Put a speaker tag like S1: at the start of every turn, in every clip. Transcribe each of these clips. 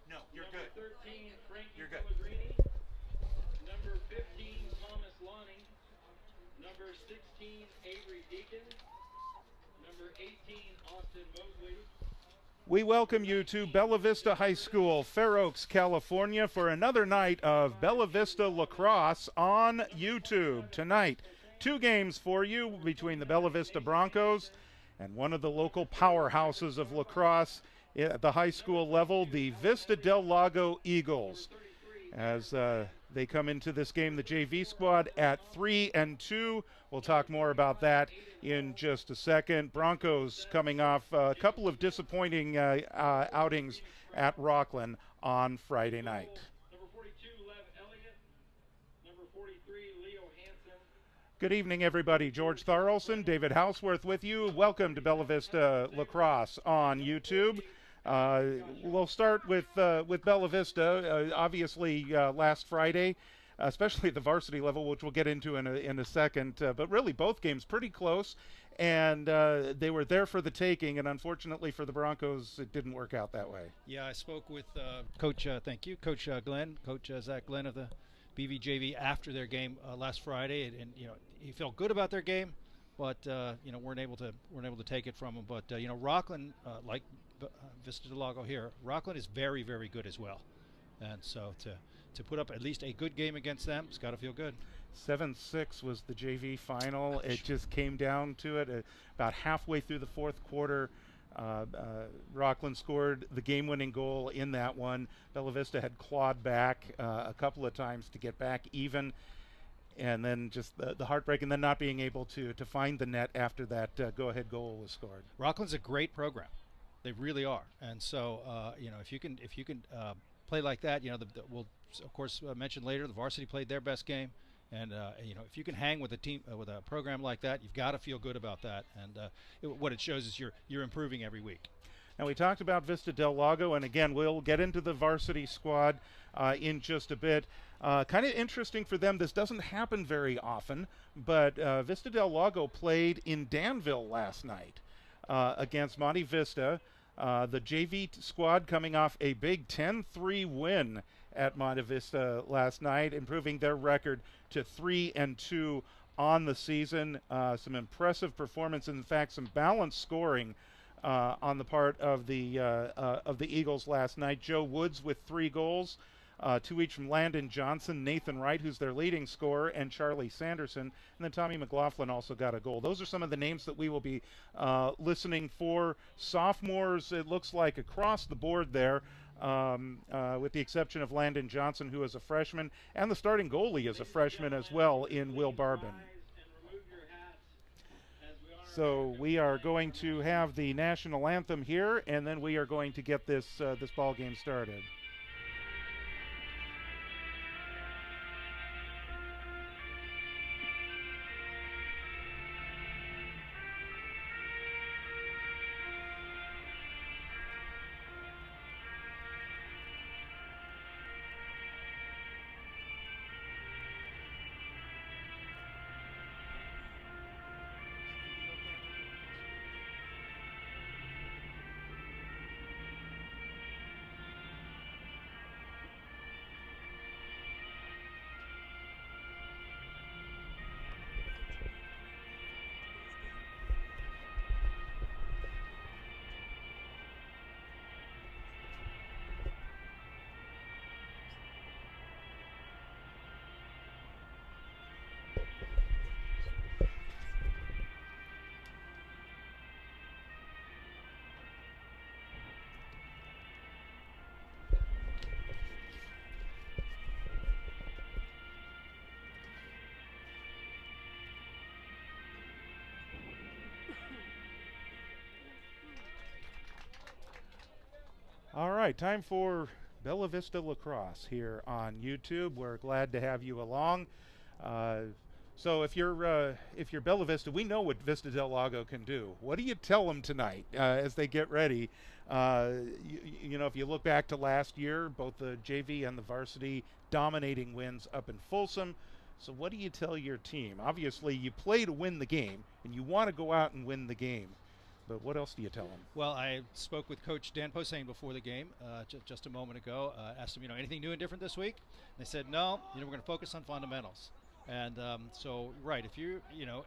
S1: No, you're good.
S2: 13, Frankie
S1: You're good.
S2: Pellegrini. Number 15, Thomas Lonnie. Number 16, Avery Deacon. Number 18, Austin Mosley.
S1: We welcome
S2: Number
S1: you to
S2: 19,
S1: Bella Vista
S2: Justin
S1: High School,
S2: Curtis.
S1: Fair Oaks, California, for another night of
S2: 25,
S1: Bella
S2: Andrew
S1: Vista
S2: Sullivan.
S1: Lacrosse on
S2: Number
S1: YouTube.
S2: 27,
S1: Tonight,
S2: Thomas Hossain.
S1: two games for you
S2: Number
S1: between the
S2: 29,
S1: Bella Vista
S2: Mason
S1: Broncos
S2: Anderson.
S1: and one of the
S2: Number
S1: local
S2: 30, Griffin
S1: powerhouses of
S2: Farfar.
S1: lacrosse at the high
S2: Number
S1: school level,
S2: 22,
S1: the
S2: Thomas
S1: Vista Del
S2: Henderson.
S1: Lago
S2: Number
S1: Eagles.
S2: 33,
S1: As
S2: Aaron Bryant.
S1: they come into this game,
S2: Number
S1: the JV
S2: 34,
S1: squad
S2: Austin
S1: at
S2: Thomas.
S1: 3-2. We'll
S2: Number
S1: talk more about
S2: 35,
S1: that
S2: Aiden
S1: in
S2: Hall.
S1: just a second.
S2: Number
S1: Broncos coming
S2: 76,
S1: off a couple of
S2: James Smith.
S1: disappointing
S2: Number 40,
S1: outings
S2: Phoenix
S1: at
S2: Brown.
S1: Rockland on Friday night.
S2: Goal, number 42, Lev Elliott. Number 43, Leo Hansen.
S1: Good evening, everybody.
S2: Number
S1: George
S2: 42,
S1: Tharlson,
S2: Brendan
S1: David
S2: Smith.
S1: Houseworth with you.
S2: Number
S1: Welcome to Bella
S2: 41,
S1: Vista
S2: Hudson Taylor.
S1: Lacrosse on
S2: Number
S1: YouTube.
S2: 48, Matthew
S1: We'll
S2: Kasha.
S1: start with Bella Vista. Obviously, last Friday, especially at the varsity level, which we'll get into in a second. But really, both games pretty close, and they were there for the taking. And unfortunately for the Broncos, it didn't work out that way.
S3: Yeah, I spoke with Coach. Thank you, Coach Glenn, Coach Zach Glenn of the BVJV after their game last Friday, and he felt good about their game, but weren't able to take it from them. But Rockland, like Vista Del Lago here, Rockland is very, very good as well, and so to put up at least a good game against them, it's got to feel good.
S1: 7-6 was the JV final. It just came down to it. About halfway through the fourth quarter, Rockland scored the game-winning goal in that one. Bella Vista had clawed back a couple of times to get back even, and then just the heartbreak, and then not being able to find the net after that go-ahead goal was scored.
S3: Rockland's a great program. They really are, and so if you can play like that, we'll of course mention later the varsity played their best game, and if you can hang with a team with a program like that, you've got to feel good about that, and what it shows is you're improving every week.
S1: Now, we talked about Vista Del Lago, and again, we'll get into the varsity squad in just a bit. Kind of interesting for them. This doesn't happen very often, but Vista Del Lago played in Danville last night against Monte Vista. The JV squad coming off a big 10-3 win at Monte Vista last night, improving their record to 3-2 on the season. Some impressive performance, in fact, some balanced scoring on the part of the Eagles last night. Joe Woods with 3 goals, 2 each from Landon Johnson, Nathan Wright, who's their leading scorer, and Charlie Sanderson. And then Tommy McLaughlin also got a goal. Those are some of the names that we will be listening for. Sophomores, it looks like, across the board there, with the exception of Landon Johnson, who is a freshman, and the starting goalie is a freshman as well in Will Barbin. So we are going to have the national anthem here, and then we are going to get this ball game started. All right, time for Bella Vista Lacrosse here on YouTube. We're glad to have you along. So if you're Bella Vista, we know what Vista Del Lago can do. What do you tell them tonight as they get ready? If you look back to last year, both the JV and the varsity dominating wins up in Folsom. So what do you tell your team? Obviously, you play to win the game, and you want to go out and win the game. But what else do you tell them?
S3: Well, I spoke with Coach Dan Posehn before the game just a moment ago. Asked him, anything new and different this week? And they said, no, we're going to focus on fundamentals. And so, right, if you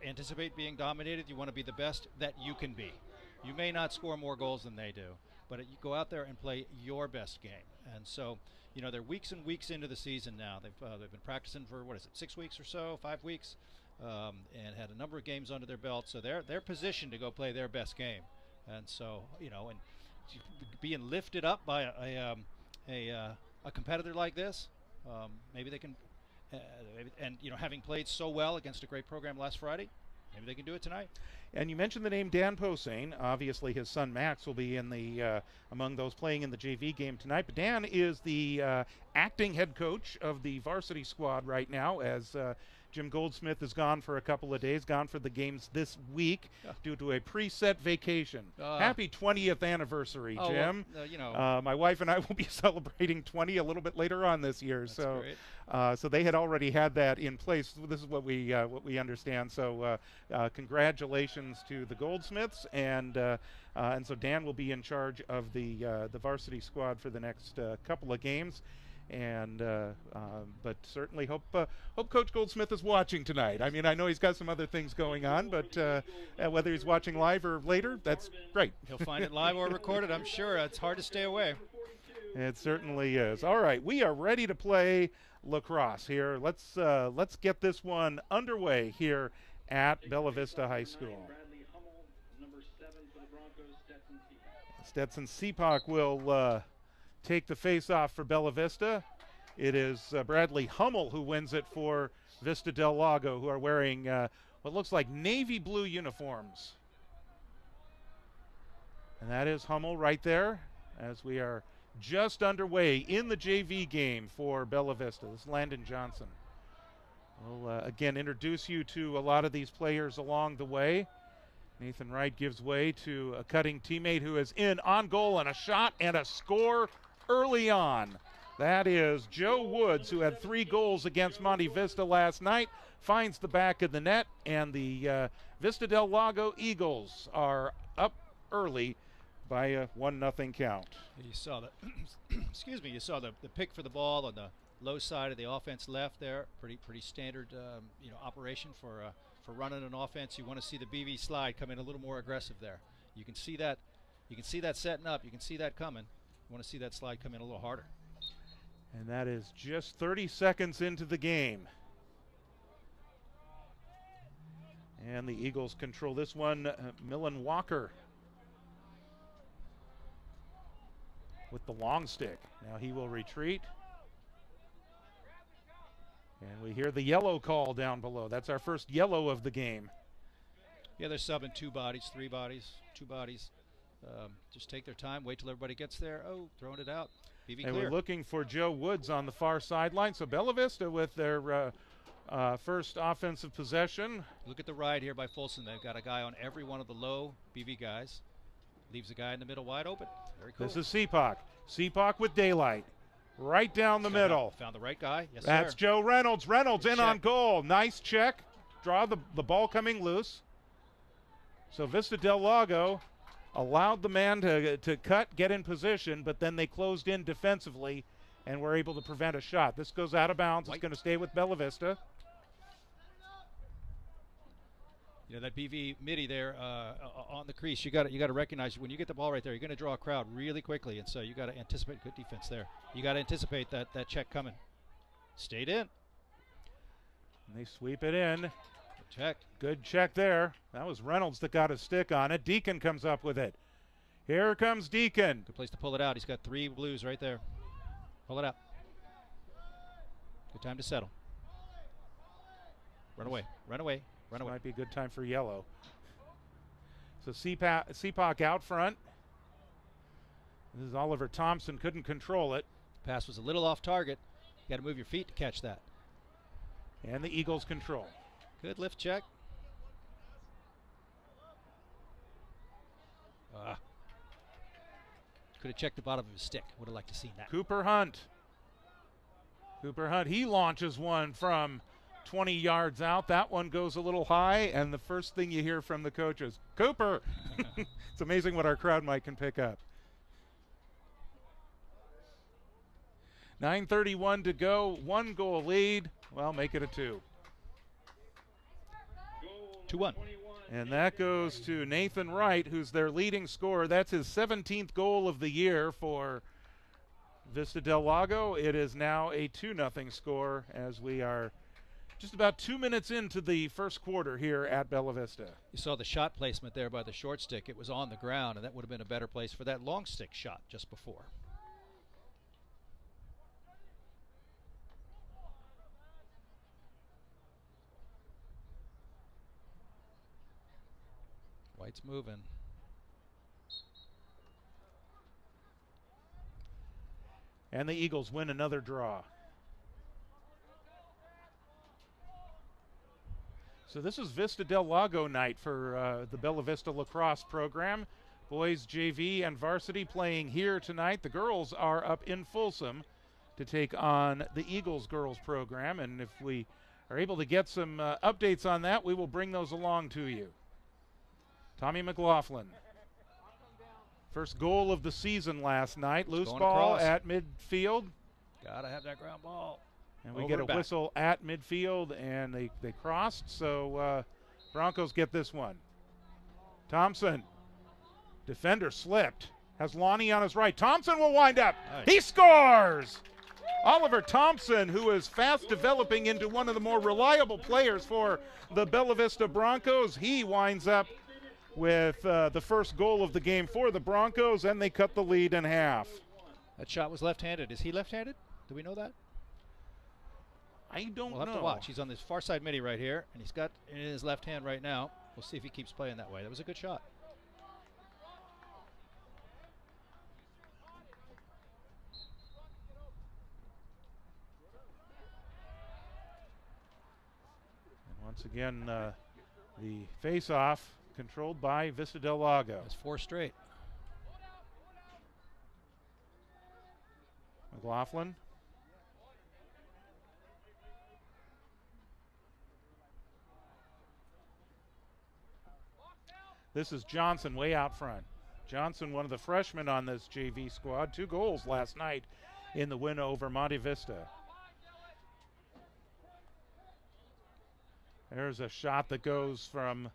S3: anticipate being dominated, you want to be the best that you can be. You may not score more goals than they do, but you go out there and play your best game. And so, they're weeks and weeks into the season now. They've been practicing for 6 weeks or so, 5 weeks, and had a number of games under their belt. So they're positioned to go play their best game. And so, and being lifted up by a competitor like this, maybe they can. And having played so well against a great program last Friday, maybe they can do it tonight.
S1: And you mentioned the name Dan Posehn. Obviously, his son Max will be in the among those playing in the JV game tonight. But Dan is the acting head coach of the varsity squad right now, as Jim Goldsmith is gone for a couple of days, gone for the games this week due to a preset vacation. Happy 20th anniversary, Jim.
S3: Well,
S1: my wife and I will be celebrating 20 a little bit later on this year.
S3: That's
S1: so,
S3: great.
S1: So they had already had that in place. This is what we understand. So, congratulations to the Goldsmiths, and so Dan will be in charge of the varsity squad for the next couple of games. And but certainly hope Coach Goldsmith is watching tonight. I mean, I know he's got some other things going on, but whether he's watching live or later, that's great.
S3: He'll find it live or recorded, I'm sure. It's hard to stay away.
S1: It certainly is. All right, we are ready to play lacrosse here. Let's get this one underway here at Bella Vista High School. Stetson Seepak will take the face-off for Bella Vista. It is Bradley Hummel who wins it for Vista Del Lago, who are wearing what looks like navy blue uniforms. And that is Hummel right there, as we are just underway in the JV game for Bella Vista. This is Landon Johnson. We'll again introduce you to a lot of these players along the way. Nathan Wright gives way to a cutting teammate who is in on goal, and a shot and a score early on. That is Joe Woods, who had 3 goals against Monte Vista last night, finds the back of the net, and the Vista Del Lago Eagles are up early by a 1-0 count.
S3: You saw the excuse me. You saw the pick for the ball on the low side of the offense left there. Pretty standard operation for running an offense. You want to see the BV slide come in a little more aggressive there. You can see that. You can see that setting up. You can see that coming. You want to see that slide come in a little harder.
S1: And that is just 30 seconds into the game. And the Eagles control this one. Millen Walker with the long stick. Now he will retreat. And we hear the yellow call down below. That's our first yellow of the game.
S3: Yeah, they're subbing 2 bodies, 3 bodies, 2 bodies. Just take their time, wait till everybody gets there. Oh, throwing it out. BV
S1: And
S3: clear.
S1: we're looking for Joe Woods on the far sideline. So Bella Vista with their first offensive possession.
S3: Look at the ride here by Folsom. They've got a guy on every one of the low BV guys. Leaves the guy in the middle wide open. Very cool.
S1: This is Seepak. Seepak with daylight. Right down the middle.
S3: Found the right guy. Yes,
S1: That's
S3: sir.
S1: Joe Reynolds. Reynolds in
S3: check.
S1: on goal. Nice check. Draw the ball coming loose. So Vista Del Lago allowed the man to cut, get in position, but then they closed in defensively and were able to prevent a shot. This goes out of bounds. It's going to stay with Bella Vista.
S3: That BV midi there on the crease, you got to recognize when you get the ball right there, you're going to draw a crowd really quickly, and so you got to anticipate good defense there. You got to anticipate that check coming. Stayed in.
S1: And they sweep it in.
S3: Good check.
S1: Good check there. That was Reynolds that got a stick on it. Deacon comes up with it. Here comes Deacon.
S3: Good place to pull it out. He's got 3 blues right there. Pull it out. Good time to settle. Run away. Run away. Run away.
S1: Might be a good time for yellow. So Seepak out front. This is Oliver Thompson. Couldn't control it.
S3: Pass was a little off target. You got to move your feet to catch that.
S1: And the Eagles control.
S3: Good lift check. Could have checked the bottom of his stick. Would have liked to see that.
S1: Cooper Hunt. He launches one from 20 yards out. That one goes a little high, and the first thing you hear from the coach is, Cooper! It's amazing what our crowd mic can pick up. 9:31 to go, 1-goal lead. Well, make it a 2.
S3: 2-1.
S1: And that goes to Nathan Wright, who's their leading scorer. That's his 17th goal of the year for Vista Del Lago. It is now a 2-0 score as we are just about 2 minutes into the first quarter here at Bella Vista.
S3: You saw the shot placement there by the short stick. It was on the ground, and that would have been a better place for that long stick shot just before. White's moving.
S1: And the Eagles win another draw. So this is Vista Del Lago night for the Bella Vista Lacrosse program. Boys JV and varsity playing here tonight. The girls are up in Folsom to take on the Eagles girls program. And if we are able to get some updates on that, we will bring those along to you. Tommy McLaughlin. First goal of the season last night. Loose ball
S3: across
S1: at midfield.
S3: Gotta have that ground ball.
S1: And we get a whistle at midfield, and they crossed. So Broncos get this one. Thompson. Defender slipped. Has Lonnie on his right. Thompson will wind up. Nice. He scores! Oliver Thompson, who is fast developing into one of the more reliable players for the Bella Vista Broncos. He winds up with the first goal of the game for the Broncos, and they cut the lead in half.
S3: That shot was left-handed. Is he left-handed? Do we know that?
S1: I don't know.
S3: We'll have to watch. He's on this far side midi right here, and he's got it in his left hand right now. We'll see if he keeps playing that way. That was a good shot.
S1: And once again, the face-off controlled by Vista Del Lago.
S3: That's 4 straight.
S1: McLaughlin. This is Johnson way out front. Johnson, one of the freshmen on this JV squad, 2 goals last night in the win over Monte Vista. There's a shot that goes from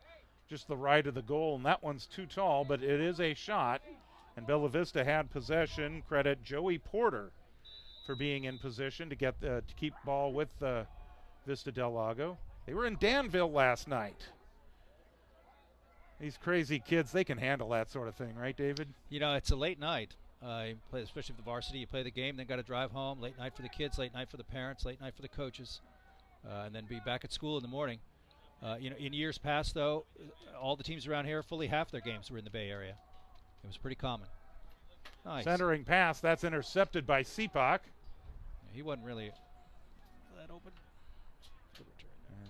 S1: just the right of the goal, and that one's too tall, but it is a shot. And Bella Vista had possession. Credit Joey Porter for being in position to get to keep ball with Vista Del Lago. They were in Danville last night. These crazy kids, they can handle that sort of thing, right, David?
S3: You know, it's a late night. You play, especially with the varsity. You play the game, then got to drive home. Late night for the kids, late night for the parents, late night for the coaches, and then be back at school in the morning. You know, in years past, though, all the teams around here, fully half their games were in the Bay Area. It was pretty common. Nice.
S1: Centering pass, that's intercepted by Seapak.
S3: He wasn't really that open.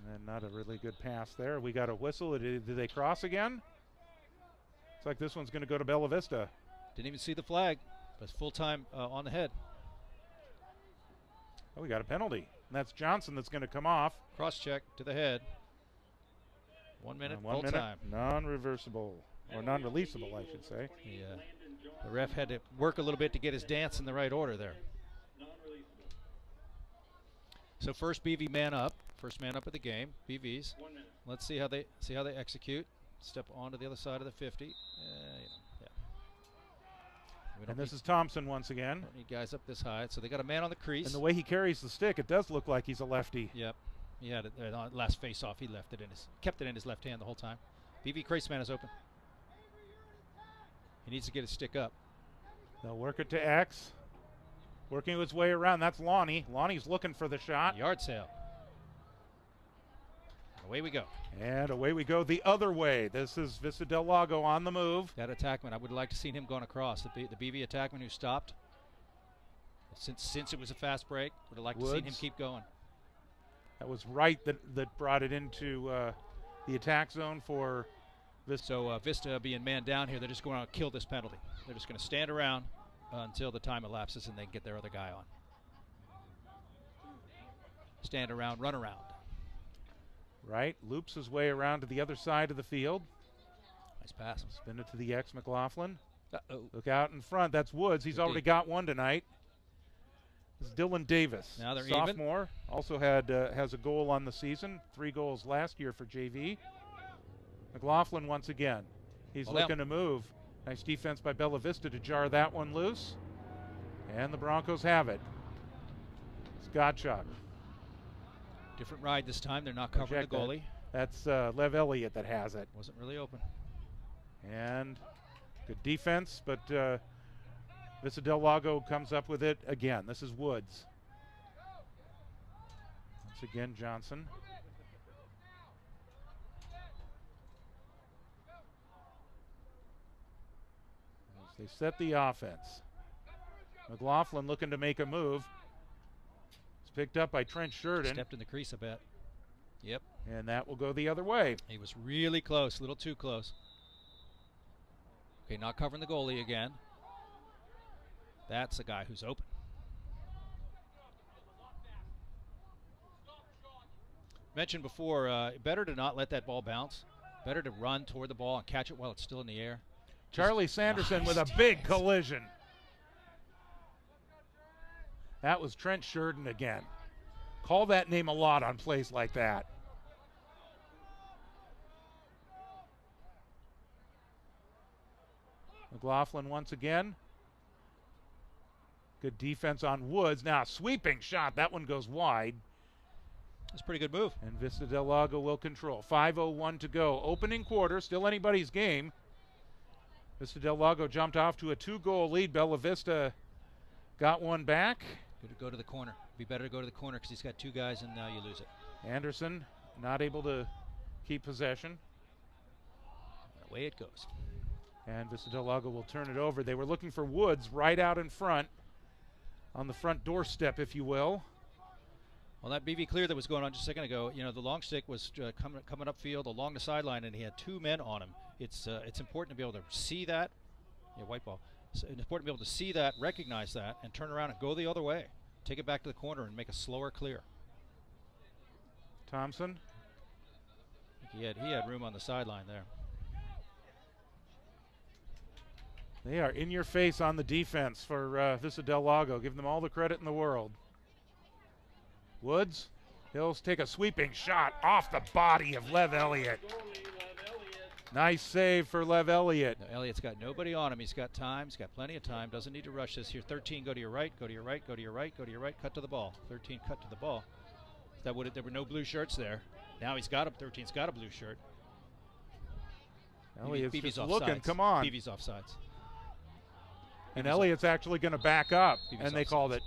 S1: And then not a really good pass there. We got a whistle. Did they cross again? Looks like this one's going to go to Bella Vista.
S3: Didn't even see the flag, but full time on the head.
S1: Oh, we got a penalty. And that's Johnson that's going to come off.
S3: Cross check to the head. 1 minute, full time.
S1: Non-reversible, or non-releasable, I should say.
S3: Yeah. The ref had to work a little bit to get his dance in the right order there. So first BV man up. First man up of the game, BVs. Let's see how they execute. Step onto the other side of the 50. Yeah.
S1: And this is Thompson once again.
S3: Don't need guys up this high, so they got a man on the crease.
S1: And the way he carries the stick, it does look like he's a lefty.
S3: Yep. He had it on last face-off. He kept it in his left hand the whole time. BV crease man is open. He needs to get his stick up.
S1: They'll work it to X. Working his way around. That's Lonnie. Lonnie's looking for the shot.
S3: Yard sale. Away we go.
S1: And away we go the other way. This is Vista Del Lago on the move.
S3: That attackman, I would like to see him going across. The BV attackman who stopped. Since it was a fast break, would have liked to see him keep going.
S1: That was Wright that brought it into the attack zone for Vista.
S3: So Vista being man down here, they're just going to kill this penalty. They're just going to stand around until the time elapses and they get their other guy on. Stand around, run around.
S1: Right, loops his way around to the other side of the field.
S3: Nice pass.
S1: Spin it to the X McLaughlin.
S3: Uh-oh.
S1: Look out in front. That's Woods. He's
S3: Good
S1: already
S3: D.
S1: got one tonight. This is Dylan Davis.
S3: Now they're
S1: sophomore. Also has a goal on the season. 3 goals last year for JV. McLaughlin once again. He's looking to move. Nice defense by Bella Vista to jar that one loose. And the Broncos have it. Gottschalk.
S3: Different ride this time. They're not covering the goalie.
S1: That's Lev Elliott that has it.
S3: Wasn't really open.
S1: And good defense, but Vista Del Lago comes up with it again. This is Woods. Once again, Johnson. As they set the offense. McLaughlin looking to make a move. It's picked up by Trent Sheridan.
S3: Stepped in the crease a bit. Yep.
S1: And that will go the other way.
S3: He was really close, a little too close. Okay, not covering the goalie again. That's the guy who's open. Mentioned before, better to not let that ball bounce. Better to run toward the ball and catch it while it's still in the air.
S1: Charlie Sanderson with a big collision. That was Trent Sheridan again. Call that name a lot on plays like that. McLaughlin once again. Good defense on Woods. Now a sweeping shot. That one goes wide.
S3: That's a pretty good move.
S1: And Vista Del Lago will control. 5:01 to go. Opening quarter. Still anybody's game. Vista Del Lago jumped off to a 2-goal lead. Bella Vista got one back.
S3: Good to go to the corner. Be better to go to the corner because he's got 2 guys and now you lose it.
S1: Anderson not able to keep possession.
S3: Away it goes.
S1: And Vista Del Lago will turn it over. They were looking for Woods right out in front, on the front doorstep, if you will.
S3: Well, that BV clear that was going on just a second ago, you know, the long stick was coming upfield along the sideline, and he had 2 men on him. It's important to be able to see that. Yeah, white ball. So it's important to be able to see that, recognize that, and turn around and go the other way. Take it back to the corner and make a slower clear.
S1: Thompson.
S3: He had room on the sideline there.
S1: They are in your face on the defense for Vista Del Lago. Give them all the credit in the world. Woods. He'll take a sweeping shot off the body of Lev Elliott. Nice save for Lev Elliott.
S3: Now, Elliott's got nobody on him. He's got time. He's got plenty of time. Doesn't need to rush this here. 13, go to your right, go to your right, go to your right, go to your right. Cut to the ball. 13, cut to the ball. There were no blue shirts there. Now he's got him. 13's got a blue shirt.
S1: Elliott's
S3: BB's
S1: just
S3: offsides.
S1: looking. Come on.
S3: BV's offsides.
S1: And Elliott's actually going to back up,
S3: BB's
S1: and they
S3: offsides.
S1: called it.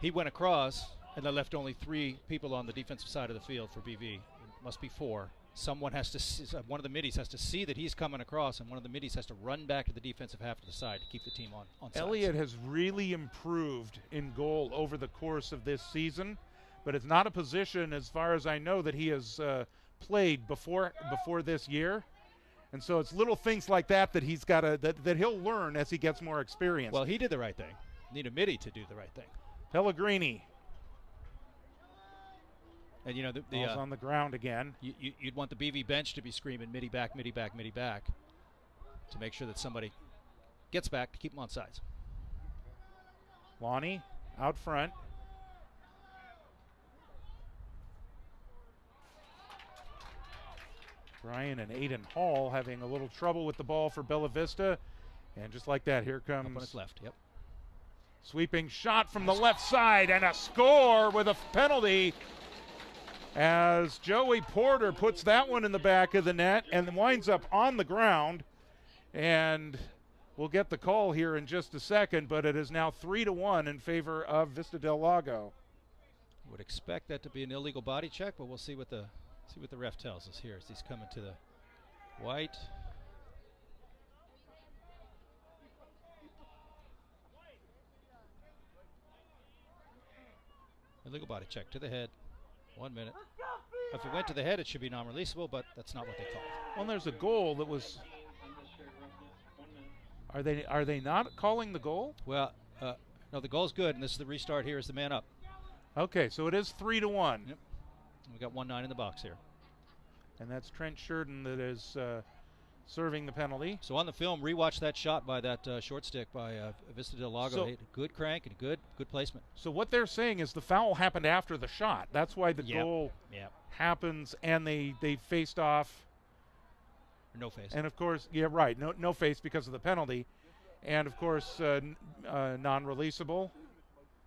S3: He went across, and they left only 3 people on the defensive side of the field for BV. It must be 4. Someone has to see, one of the middies has to see that he's coming across, and one of the middies has to run back to the defensive half of the side to keep the team on sides.
S1: Elliott has really improved in goal over the course of this season, but it's not a position, as far as I know, that he has played before this year. And so it's little things like that that he's got that he'll learn as he gets more experience.
S3: Well, he did the right thing. Need a middie to do the right thing.
S1: Pellegrini.
S3: And you know
S1: Ball's on the ground again.
S3: You'd want the BV bench to be screaming midi back, midi back, midi back, to make sure that somebody gets back to keep them on sides.
S1: Lonnie out front. Brian and Aiden Hall having a little trouble with the ball for Bella Vista. And just like that, here comes
S3: Up on his left, yep.
S1: sweeping shot from the left side, and a score with a penalty as Joey Porter puts that one in the back of the net and winds up on the ground. And we'll get the call here in just a second, but it is now 3-1 in favor of Vista Del Lago.
S3: Would expect that to be an illegal body check, but we'll see what the ref tells us here as he's coming to the white. Illegal body check to the head. 1 minute. If it went to the head, it should be non-releasable, but that's not what they called.
S1: Well, there's a goal that was. Are they not calling the goal?
S3: Well, no, the goal's good, and this is the restart. Here is the man up.
S1: Okay, so it is 3-1.
S3: Yep. We got 1-9 in the box here.
S1: And that's Trent Sheridan that is serving the penalty.
S3: So on the film, rewatch that shot by that short stick by Vista Del Lago.
S1: So,
S3: good crank and good placement.
S1: So what they're saying is the foul happened after the shot. That's why the goal happens, and they faced off.
S3: No face.
S1: And of course, yeah, right, no face because of the penalty, and of course non-releasable.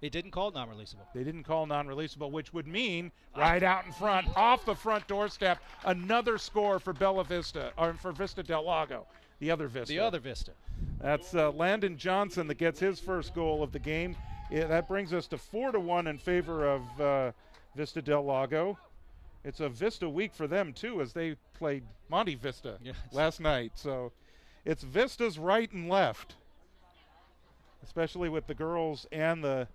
S3: They didn't call it non-releasable.
S1: They didn't call non-releasable, which would mean right out in front, off the front doorstep, another score for Bella Vista, or for Vista Del Lago, the other Vista.
S3: The other Vista.
S1: That's Landon Johnson that gets his first goal of the game. That brings us to 4-1 in favor of Vista Del Lago. It's a Vista week for them, too, as they played Monte Vista last night. So it's Vista's right and left, especially with the girls and the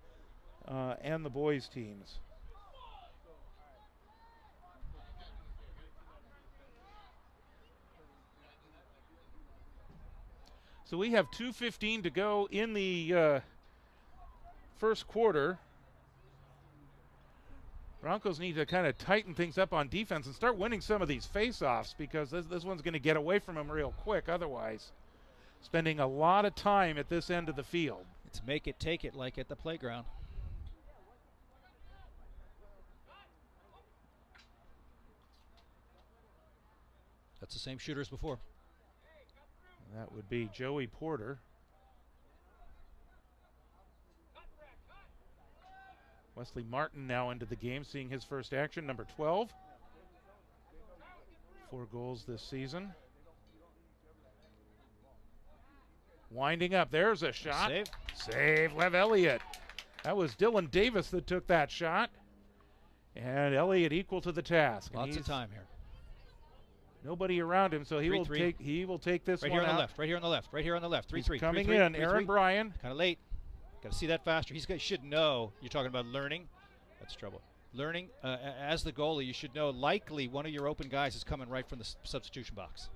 S1: boys teams. So we have 2:15 to go in the first quarter. Broncos need to kind of tighten things up on defense and start winning some of these face-offs, because this one's going to get away from them real quick otherwise. Spending a lot of time at this end of the field.
S3: It's make it, take it, like at the playground. That's the same shooter as before.
S1: That would be Joey Porter. Wesley Martin now into the game, seeing his first action, number 12. 4 goals this season. Winding up, there's a shot. Save, Lev Elliott. That was Dylan Davis that took that shot. And Elliott equal to the task.
S3: Lots of time here.
S1: Nobody around him, so he will take this
S3: right
S1: one
S3: here on
S1: out.
S3: the left, right here on the left, right here on the left. 3-3.
S1: Coming
S3: 3-3,
S1: in,
S3: 3-3.
S1: Aaron Bryan.
S3: Kind of late. Got to see that faster. He should know. You're talking about learning. That's trouble. Learning as the goalie, you should know likely one of your open guys is coming right from the substitution box,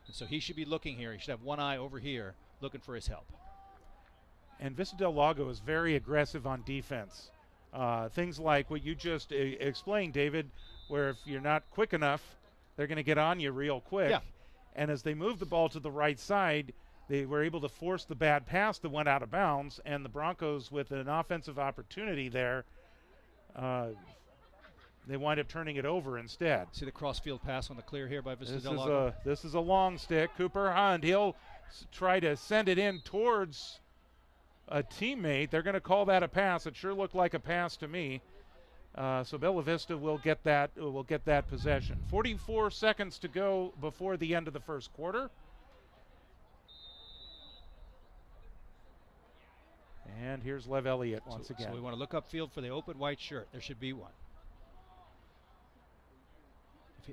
S3: and so he should be looking here. He should have one eye over here, looking for his help.
S1: And Vista Del Lago is very aggressive on defense. Things like what you just explained, David, where if you're not quick enough, they're going to get on you real quick.
S3: Yeah.
S1: And as they move the ball to the right side, they were able to force the bad pass that went out of bounds, and the Broncos, with an offensive opportunity there, they wind up turning it over instead.
S3: See the cross-field pass on the clear here by Vista Del Lago?
S1: This is a long stick. Cooper Hunt, he'll try to send it in towards a teammate. They're going to call that a pass. It sure looked like a pass to me. So Bella Vista will get that possession. 44 seconds to go before the end of the first quarter. And here's Lev Elliott once again.
S3: So we want to look upfield for the open white shirt. There should be one.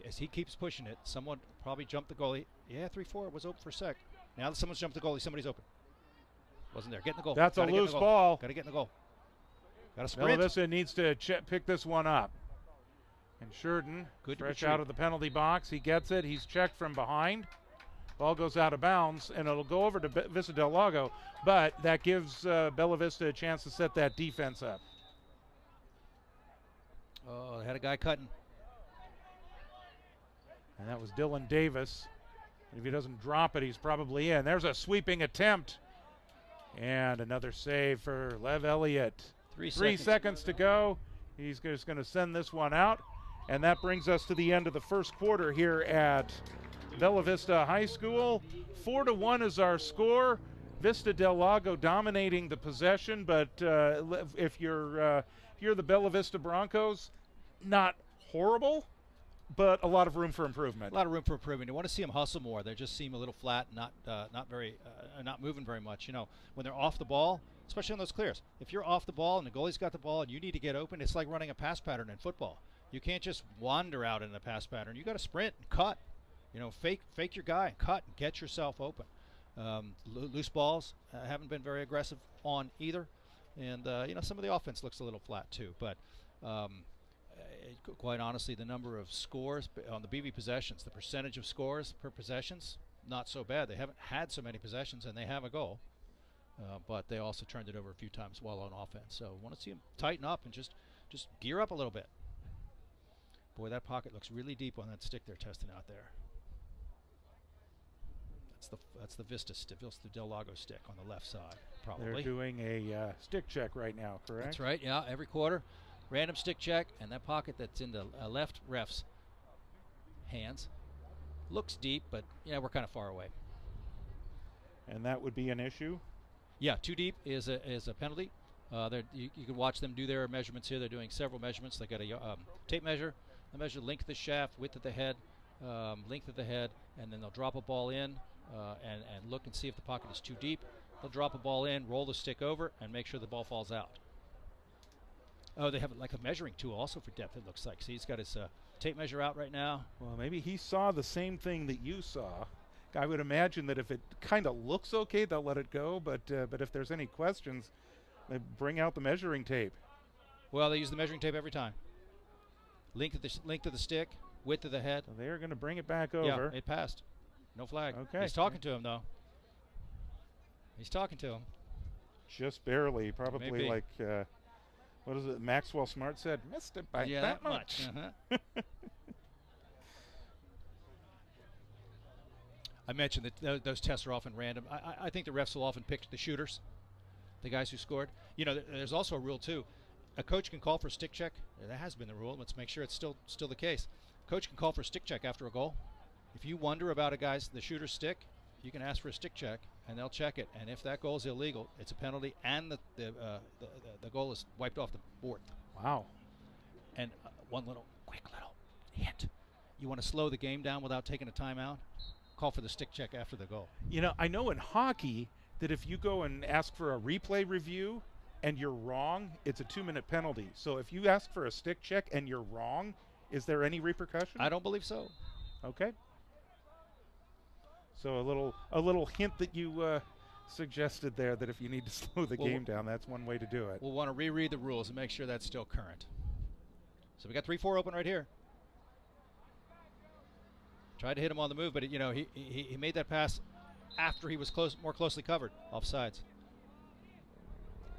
S3: As he keeps pushing it, someone probably jumped the goalie. Yeah, 3-4. It was open for a sec. Now that someone's jumped the goalie, somebody's open. Wasn't there. Get in the goal.
S1: That's a loose ball.
S3: Got to get in the goal. Got to sprint.
S1: Bella Vista needs to pick this one up. And Sheridan, fresh out of the penalty box. He gets it. He's checked from behind. Ball goes out of bounds, and it'll go over to Vista Del Lago, but that gives Bella Vista a chance to set that defense up.
S3: Oh, they had a guy cutting.
S1: And that was Dylan Davis. And if he doesn't drop it, he's probably in. There's a sweeping attempt. And another save for Lev Elliott. 3 seconds to go. He's just going to send this one out. And that brings us to the end of the first quarter here at Bella Vista High School. 4-1 is our score. Vista Del Lago dominating the possession, but if you're the Bella Vista Broncos, not horrible, but a lot of room for improvement.
S3: A lot of room for improvement. You want to see them hustle more. They just seem a little flat, not moving very much. You know, when they're off the ball, especially on those clears. If you're off the ball and the goalie's got the ball and you need to get open, it's like running a pass pattern in football. You can't just wander out in the pass pattern. You got to sprint and cut. You know, fake your guy and cut and get yourself open. Loose balls haven't been very aggressive on either, and you know, some of the offense looks a little flat too. But quite honestly, the number of scores on the BV possessions, the percentage of scores per possessions, not so bad. They haven't had so many possessions, and they have a goal, but they also turned it over a few times while on offense. So want to see them tighten up and just gear up a little bit. Boy, that pocket looks really deep on that stick they're testing out there. That's the Vista Del Lago stick on the left side, probably.
S1: They're doing a stick check right now, correct?
S3: That's right, yeah, every quarter. Random stick check, and that pocket that's in the left ref's hands looks deep, but yeah, we're kind of far away.
S1: And that would be an issue?
S3: Yeah, too deep is a penalty. You can watch them do their measurements here. They're doing several measurements. They got a tape measure. They measure length of the shaft, width of the head, length of the head, and then they'll drop a ball in and look and see if the pocket is too deep. They'll drop a ball in, roll the stick over, and make sure the ball falls out. Oh, they have like a measuring tool also for depth, it looks like. See, he's got his tape measure out right now.
S1: Well, maybe he saw the same thing that you saw. I would imagine that if it kind of looks okay, they'll let it go. But if there's any questions, they bring out the measuring tape.
S3: Well, they use the measuring tape every time. Length of the stick, width of the head.
S1: So they're going to bring it back over.
S3: Yeah, it passed. No flag.
S1: Okay.
S3: He's talking to him, though. He's talking to him.
S1: Just barely. Probably
S3: Maybe.
S1: like, what is it, Maxwell Smart said? Missed it by that much.
S3: Uh-huh. I mentioned that those tests are often random. I think the refs will often pick the shooters, the guys who scored. You know, there's also a rule, too. A coach can call for a stick check. That has been the rule. Let's make sure it's still the case. Coach can call for a stick check after a goal. If you wonder about the shooter's stick, you can ask for a stick check, and they'll check it. And if that goal is illegal, it's a penalty, and the goal is wiped off the board.
S1: Wow.
S3: And one quick little hint. You want to slow the game down without taking a timeout? Call for the stick check after the goal.
S1: You know, I know in hockey that if you go and ask for a replay review and you're wrong, it's a 2-minute penalty. So if you ask for a stick check and you're wrong, is there any repercussion?
S3: I don't believe so.
S1: Okay. So a little hint that you suggested there, that if you need to slow the game down, that's one way to do it.
S3: We'll want to reread the rules and make sure that's still current. So we got 3-4 open right here. Tried to hit him on the move, but he made that pass after he was more closely covered, offsides.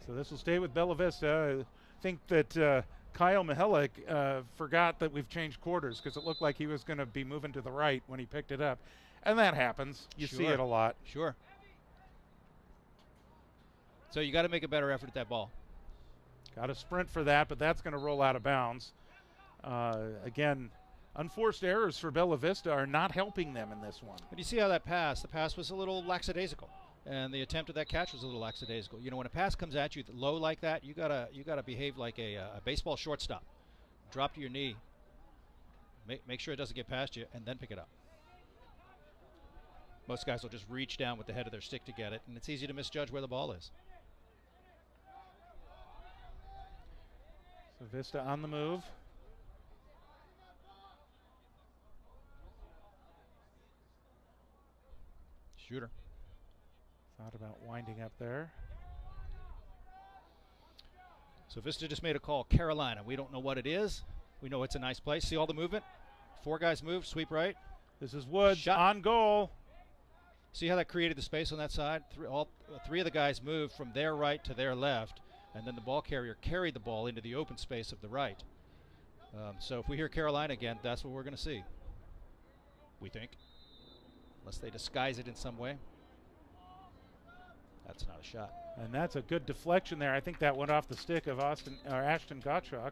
S1: So this will stay with Bella Vista. I think that Kyle Mihalik forgot that we've changed quarters, because it looked like he was going to be moving to the right when he picked it up. And that happens. You see it a lot.
S3: Sure. So you got to make a better effort at that ball.
S1: Got to sprint for that, but that's going to roll out of bounds. Again, unforced errors for Bella Vista are not helping them in this one.
S3: But you see how the pass was a little lackadaisical, and the attempt at that catch was a little lackadaisical. You know, when a pass comes at you low like that, you gotta behave like a baseball shortstop. Drop to your knee, make sure it doesn't get past you, and then pick it up. Most guys will just reach down with the head of their stick to get it, and it's easy to misjudge where the ball is.
S1: So Vista on the move.
S3: Shooter.
S1: Thought about winding up there.
S3: So Vista just made a call. Carolina. We don't know what it is. We know it's a nice place. See all the movement? 4 guys moved. Sweep right.
S1: This is Woods.
S3: Shot.
S1: On goal.
S3: See how that created the space on that side? All three of the guys moved from their right to their left, and then the ball carrier carried the ball into the open space of the right. So if we hear Carolina again, that's what we're going to see. We think. Unless they disguise it in some way. That's not a shot.
S1: And that's a good deflection there. I think that went off the stick of Ashton Gottschalk.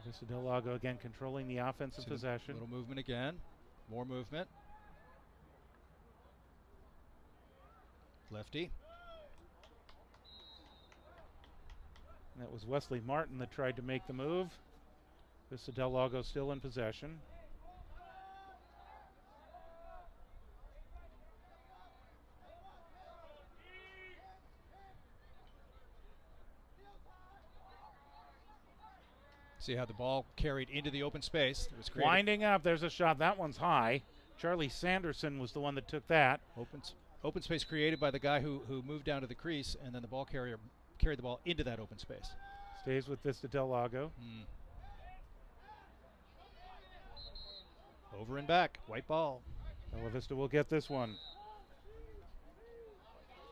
S1: Vista Del Lago again controlling the offensive possession.
S3: Little movement again. More movement. Lefty.
S1: And that was Wesley Martin that tried to make the move. Vista Del Lago still in possession.
S3: See how the ball carried into the open space. It was created.
S1: Winding up, there's a shot. That one's high. Charlie Sanderson was the one that took that.
S3: Open space created by the guy who moved down to the crease, and then the ball carrier carried the ball into that open space.
S1: Stays with Vista Del Lago.
S3: Over and back. White ball.
S1: Bella Vista will get this one.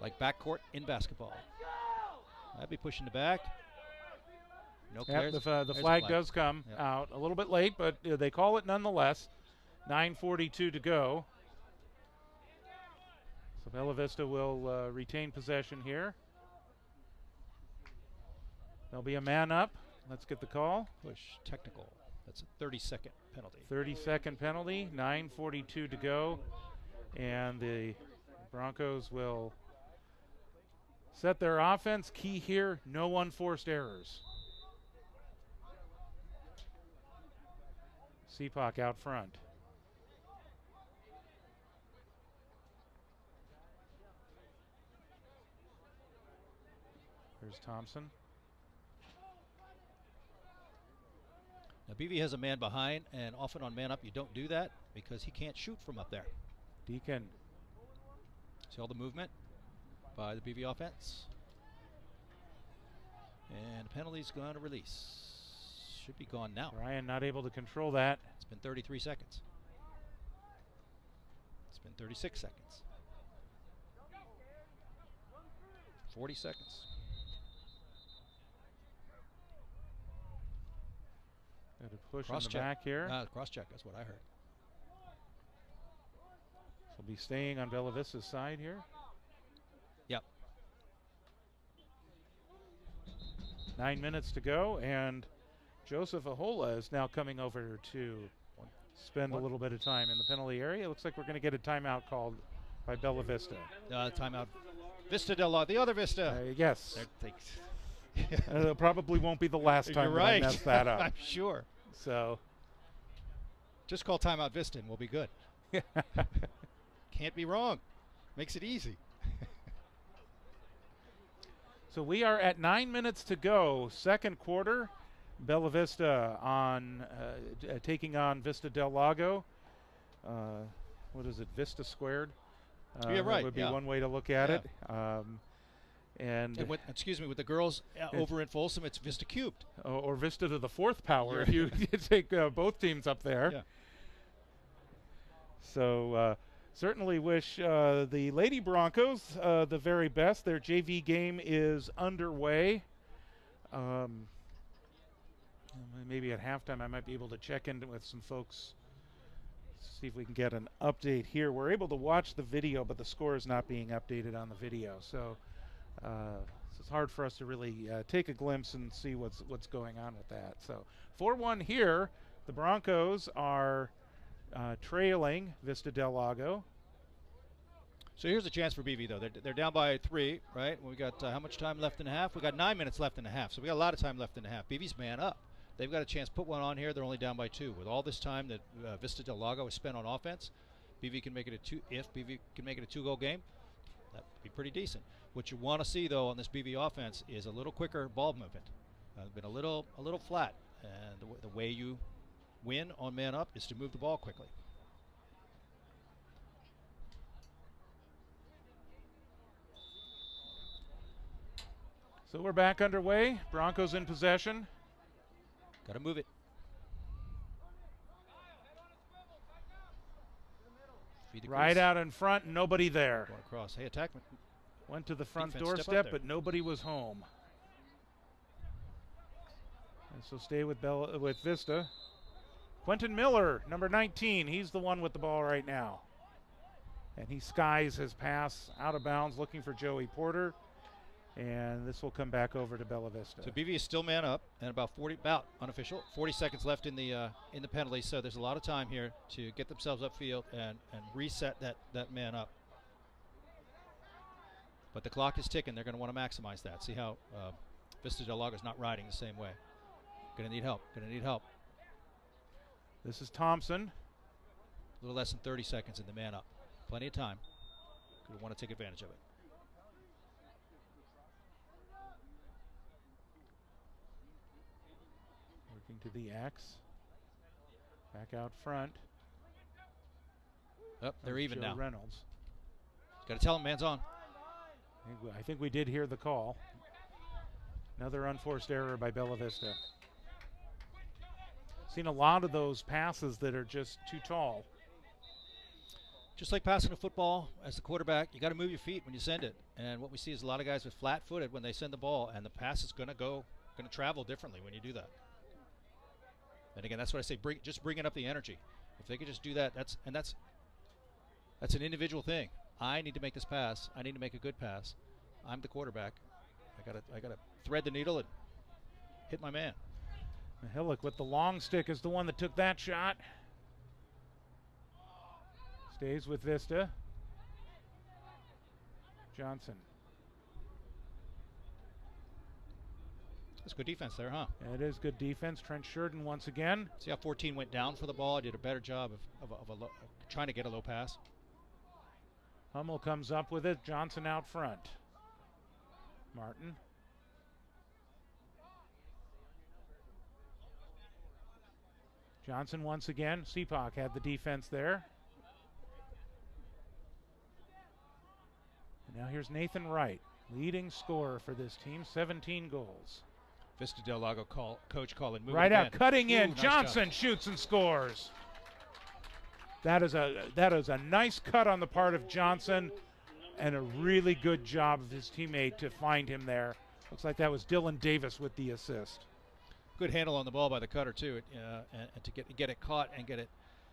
S3: Like backcourt in basketball. That'd be pushing the back. No
S1: Yep,
S3: clears.
S1: the flag does come out a little bit late, but they call it nonetheless. 9:42 to go. So Bella Vista will retain possession here. There'll be a man up. Let's get the call.
S3: Push technical. That's a 30-second penalty.
S1: 30-second penalty. 9:42 to go. And the Broncos will set their offense. Key here, no unforced errors. Seapock out front. Here's Thompson.
S3: Now BV has a man behind, and often on man up you don't do that because he can't shoot from up there.
S1: Deacon.
S3: See all the movement by the BV offense. And the penalty's going to release. Should be gone now.
S1: Ryan not able to control that.
S3: It's been 33 seconds. It's been 36 seconds. 40 seconds.
S1: Got a push
S3: Cross
S1: in the
S3: check.
S1: back here.
S3: Cross check, that's what I heard.
S1: He'll be staying on Bella Vista's side here.
S3: Yep.
S1: 9 minutes to go, and Joseph Ahola is now coming over to spend a little bit of time in the penalty area. It looks like we're going to get a timeout called by Bella Vista.
S3: Timeout. Vista Del Lago, the other Vista.
S1: Yes.
S3: It
S1: probably won't be the last time
S3: You're right.
S1: I mess that up.
S3: I'm sure.
S1: So,
S3: just call timeout Vista and we'll be good. Can't be wrong. Makes it easy.
S1: So we are at 9 minutes to go, second quarter. Bella Vista on taking on Vista Del Lago. What is it? Vista squared.
S3: Yeah, right.
S1: That would be one way to look at it.
S3: And with, excuse me, with the girls over in Folsom, it's Vista cubed.
S1: Or Vista to the fourth power if you take both teams up there.
S3: Yeah.
S1: So certainly wish the Lady Broncos the very best. Their JV game is underway. Maybe at halftime I might be able to check in with some folks, see if we can get an update here. We're able to watch the video, but the score is not being updated on the video. So it's hard for us to really take a glimpse and see what's going on with that. So 4-1 here. The Broncos are trailing Vista Del Lago.
S3: So here's a chance for BV, though. They're down by 3, right? We got how much time left in the half? We got 9 minutes left in the half, so we got a lot of time left in the half. BV's man up. They've got a chance to put one on here. They're only down by 2. With all this time that Vista Del Lago has spent on offense, BV can make it a 2. If BV can make it a 2-goal game, that'd be pretty decent. What you want to see, though, on this BV offense is a little quicker ball movement. Been a little flat, and the way you win on man up is to move the ball quickly.
S1: So we're back underway. Broncos in possession.
S3: Got to move it.
S1: Right out in front, nobody there.
S3: Going across. Hey, attackman.
S1: Went to the front
S3: Defense,
S1: doorstep, but nobody was home. And so stay with Vista. Quentin Miller, number 19. He's the one with the ball right now. And he skies his pass out of bounds, looking for Joey Porter. And this will come back over to Bella Vista.
S3: So BV is still man up, and about unofficial, 40 seconds left in the penalty. So there's a lot of time here to get themselves upfield and reset that man up. But the clock is ticking. They're going to want to maximize that. See how Vista Del Lago is not riding the same way. Going to need help.
S1: This is Thompson.
S3: A little less than 30 seconds in the man up. Plenty of time. Going to want to take advantage of it.
S1: Working to the X. Back out front.
S3: They're even
S1: Joe
S3: now.
S1: Reynolds.
S3: Got to tell him, man's on.
S1: I think we did hear the call. Another unforced error by Bella Vista. Seen a lot of those passes that are just too tall.
S3: Just like passing a football, as the quarterback, you got to move your feet when you send it. And what we see is a lot of guys with flat-footed when they send the ball, and the pass is going to travel differently when you do that. And again, that's what I say. Just bringing up the energy. If they could just do that, that's an individual thing. I need to make this pass. I need to make a good pass. I'm the quarterback. I gotta thread the needle and hit my man.
S1: Hillock with the long stick is the one that took that shot. Stays with Vista. Johnson.
S3: That's good defense there, huh?
S1: It is good defense. Trent Sheridan once again.
S3: See how 14 went down for the ball? I did a better job of trying to get a low pass.
S1: Hummel comes up with it. Johnson out front. Martin. Johnson once again. Seepak had the defense there. And now here's Nathan Wright, leading scorer for this team, 17 goals.
S3: Vista Del Lago coach calling.
S1: Right out, cutting in.
S3: Nice
S1: Johnson
S3: job.
S1: shoots and scores. That is a nice cut on the part of Johnson, and a really good job of his teammate to find him there. Looks like that was Dylan Davis with the assist.
S3: Good handle on the ball by the cutter too, and to get it caught and get it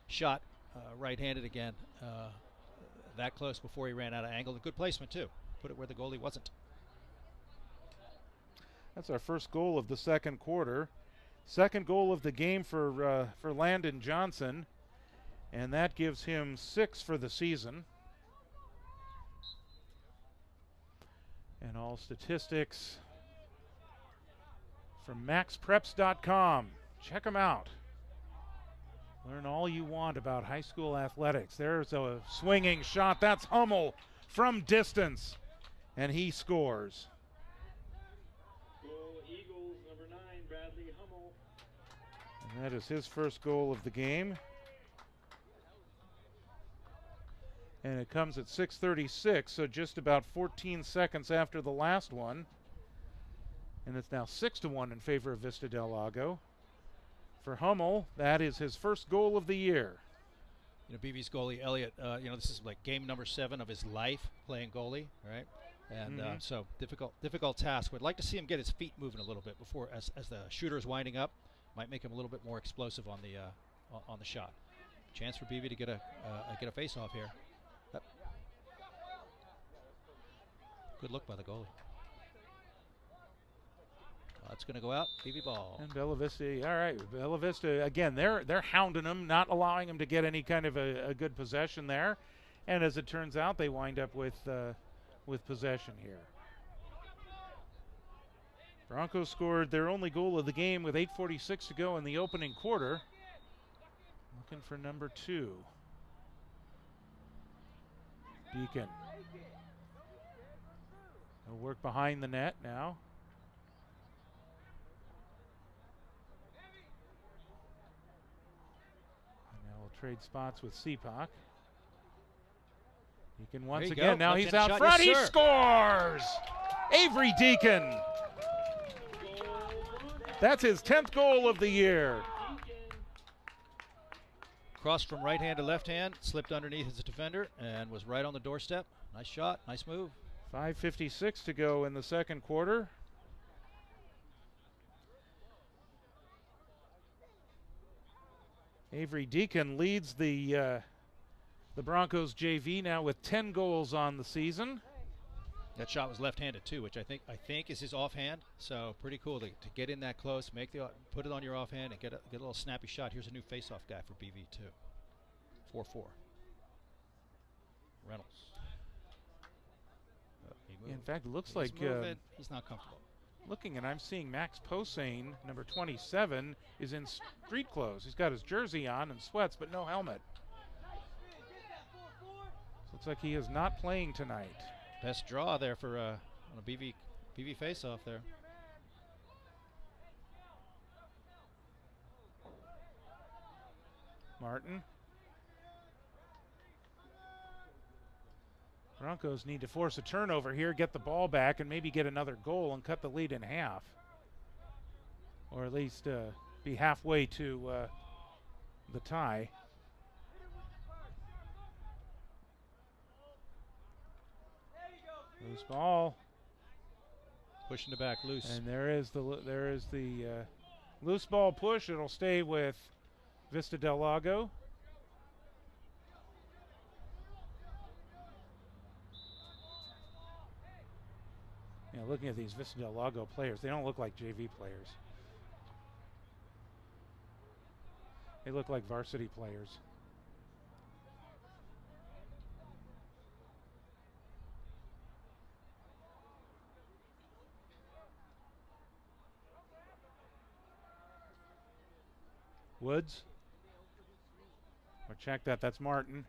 S3: shot right-handed again. That close before he ran out of angle. A good placement too. Put it where the goalie wasn't.
S1: That's our first goal of the second quarter. Second goal of the game for Landon Johnson, and that gives him 6 for the season. And all statistics from maxpreps.com. Check them out. Learn all you want about high school athletics. There's a swinging shot. That's Hummel from distance, and he scores.
S2: Goal Eagles, number 9, Bradley Hummel.
S1: And that is his first goal of the game. And it comes at 6:36, so just about 14 seconds after the last one. And it's now 6-1 in favor of Vista Del Lago. For Hummel, that is his first goal of the year.
S3: You know, BV's goalie Elliott. This is like game number 7 of his life playing goalie, right? And so difficult task. Would like to see him get his feet moving a little bit before, as the shooter is winding up, might make him a little bit more explosive on the shot. Chance for BV to get a face-off here. Good look by the goalie. That's going to go out. BV ball.
S1: And Bella Vista, all right. Bella Vista, again, they're hounding him, not allowing him to get any kind of a good possession there. And as it turns out, they wind up with possession here. Broncos scored their only goal of the game with 8:46 to go in the opening quarter. Looking for number 2. Deacon. He'll work behind the net now. And now we'll trade spots with Seepak. Deacon once again. Now he's out front. He scores! Avery Deacon. That's his 10th goal of the year.
S3: Crossed from right hand to left hand, slipped underneath his defender, and was right on the doorstep. Nice shot, nice move.
S1: 5:56 to go in the second quarter. Avery Deacon leads the Broncos JV now with 10 goals on the season.
S3: That shot was left-handed too, which I think is his offhand. So pretty cool to get in that close, put it on your offhand, and get a little snappy shot. Here's a new face-off guy for BV too. 4-4. Reynolds.
S1: In fact, it looks
S3: He's
S1: like
S3: he's not comfortable.
S1: Looking, and I'm seeing Max Posehn, number 27, is in street clothes. He's got his jersey on and sweats, but no helmet. Looks like he is not playing tonight.
S3: Best draw there for on a BV face-off there.
S1: Martin. Broncos need to force a turnover here, get the ball back, and maybe get another goal and cut the lead in half. Or at least be halfway to the tie. Loose ball.
S3: Pushing it back loose.
S1: And there is the loose ball push. It'll stay with Vista Del Lago. You know, looking at these Vista Del Lago players, they don't look like JV players. They look like varsity players. Woods. Or check that. That's Martin.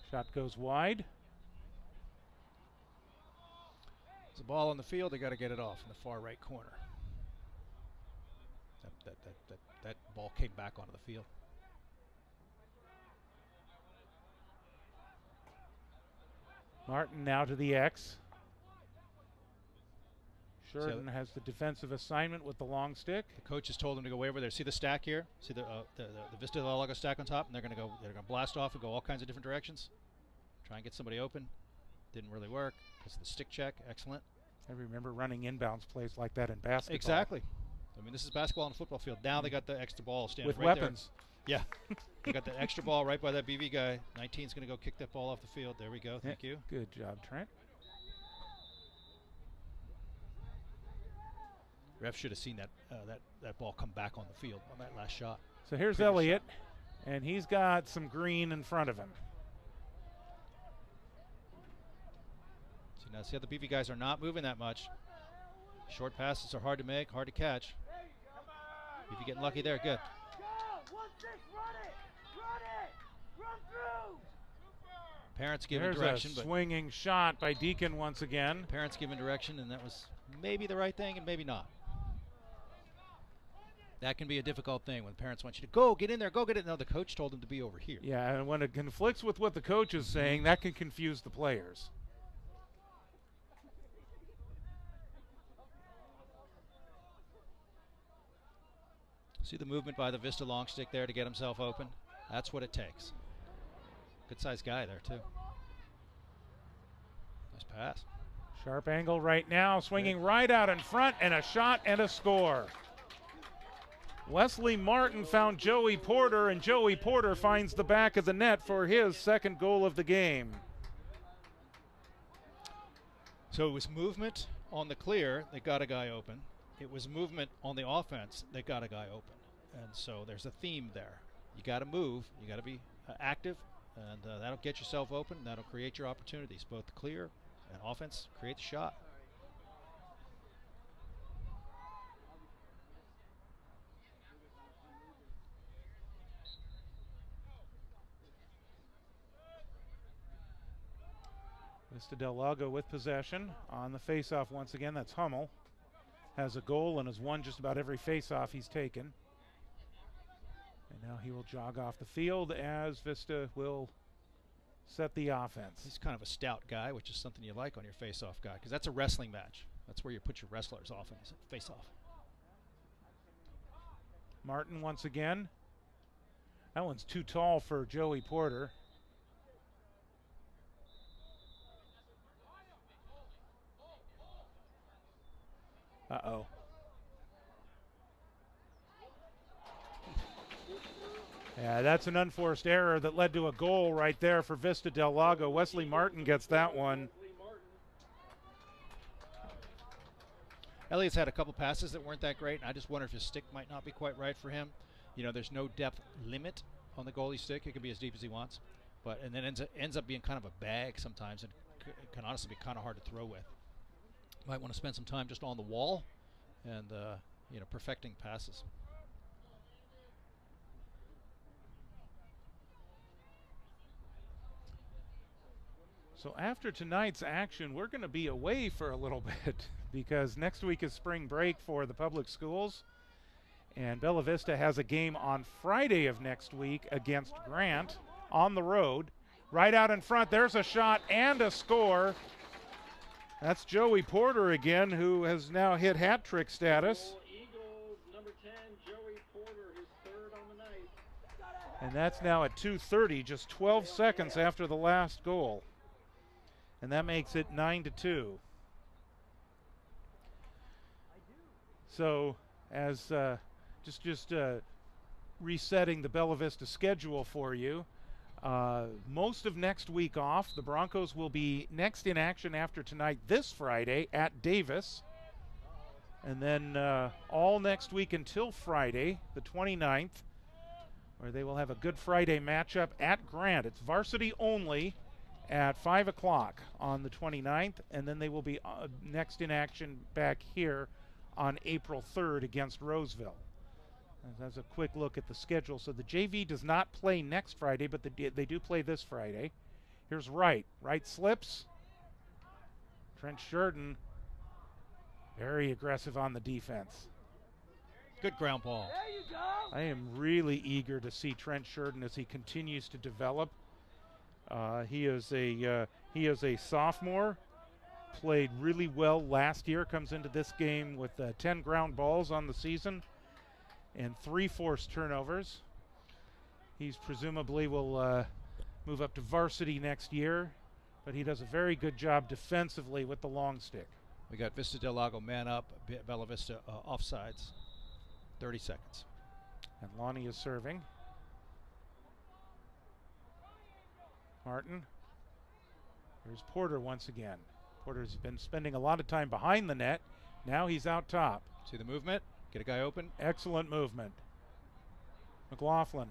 S1: Shot goes wide.
S3: There's a ball on the field. They got to get it off in the far right corner. That ball came back onto the field.
S1: Martin now to the X. Sheridan has the defensive assignment with the long stick.
S3: The coach has told him to go way over there. See the stack here? See the Vista Del Lago stack on top, and they're going to blast off and go all kinds of different directions. Try and get somebody open. Didn't really work because of the stick check. Excellent.
S1: I remember running inbounds plays like that in basketball.
S3: Exactly. I mean, this is basketball on a football field. Now they got the extra ball standing
S1: with
S3: right
S1: weapons.
S3: There. Yeah. They got the extra ball right by that BV guy. 19's going to go kick that ball off the field. There we go. Thank you.
S1: Good job, Trent.
S3: Ref should have seen that that ball come back on the field on that last shot.
S1: So here's Elliott, and he's got some green in front of him.
S3: So now see how the BV guys are not moving that much. Short passes are hard to make, hard to catch. BV getting lucky there, good. Parents giving direction,
S1: a swinging shot by Deacon once again.
S3: Parents giving direction, and that was maybe the right thing and maybe not. That can be a difficult thing when parents want you to go, get in there, go get it. No, the coach told them to be over here.
S1: Yeah, and when it conflicts with what the coach is saying, that can confuse the players.
S3: See the movement by the Vista long stick there to get himself open? That's what it takes. Good sized guy there, too. Nice pass.
S1: Sharp angle right now, swinging right out in front, and a shot and a score. Wesley Martin found Joey Porter, and Joey Porter finds the back of the net for his second goal of the game.
S3: So it was movement on the clear that got a guy open. It was movement on the offense that got a guy open. And so there's a theme there. You got to move. You got to be active, and that'll get yourself open. That'll create your opportunities, both clear and offense. Create the shot.
S1: Vista Del Lago with possession on the faceoff once again. That's Hummel. Has a goal and has won just about every faceoff he's taken. And now he will jog off the field as Vista will set the offense.
S3: He's kind of a stout guy, which is something you like on your faceoff guy, because that's a wrestling match. That's where you put your wrestlers off in a faceoff.
S1: Martin once again. That one's too tall for Joey Porter. Uh-oh. Yeah, that's an unforced error that led to a goal right there for Vista Del Lago. Wesley Martin gets that one.
S3: Elliott's had a couple passes that weren't that great, and I just wonder if his stick might not be quite right for him. You know, there's no depth limit on the goalie stick. It can be as deep as he wants. And then ends up being kind of a bag sometimes, and can honestly be kind of hard to throw with. Might want to spend some time just on the wall and, perfecting passes.
S1: So after tonight's action, we're going to be away for a little bit because next week is spring break for the public schools. And Bella Vista has a game on Friday of next week against Grant on the road. Right out in front, there's a shot and a score. That's Joey Porter again, who has now hit hat trick status.
S2: Eagles, number
S1: And that's now at 2:30, just 12 seconds after the last goal. And that makes it 9-2. So as just resetting the Bella Vista schedule for you, most of next week off. The Broncos will be next in action after tonight this Friday at Davis. And then all next week until Friday, the 29th, where they will have a Good Friday matchup at Grant. It's varsity only at 5 o'clock on the 29th, and then they will be next in action back here on April 3rd against Roseville. That's a quick look at the schedule. So the JV does not play next Friday, but they do play this Friday. Here's Wright. Wright slips. Trent Sheridan, very aggressive on the defense.
S3: Good ground ball.
S1: I am really eager to see Trent Sheridan as he continues to develop. He is a sophomore. Played really well last year. Comes into this game with 10 ground balls on the season and 3 forced turnovers. He's presumably will move up to varsity next year, but he does a very good job defensively with the long stick.
S3: We got Vista Del Lago man up, Bella Vista offsides. 30 seconds.
S1: And Lonnie is serving. Martin. Here's Porter once again. Porter's been spending a lot of time behind the net. Now he's out top.
S3: See the movement? Get a guy open.
S1: Excellent movement. McLaughlin.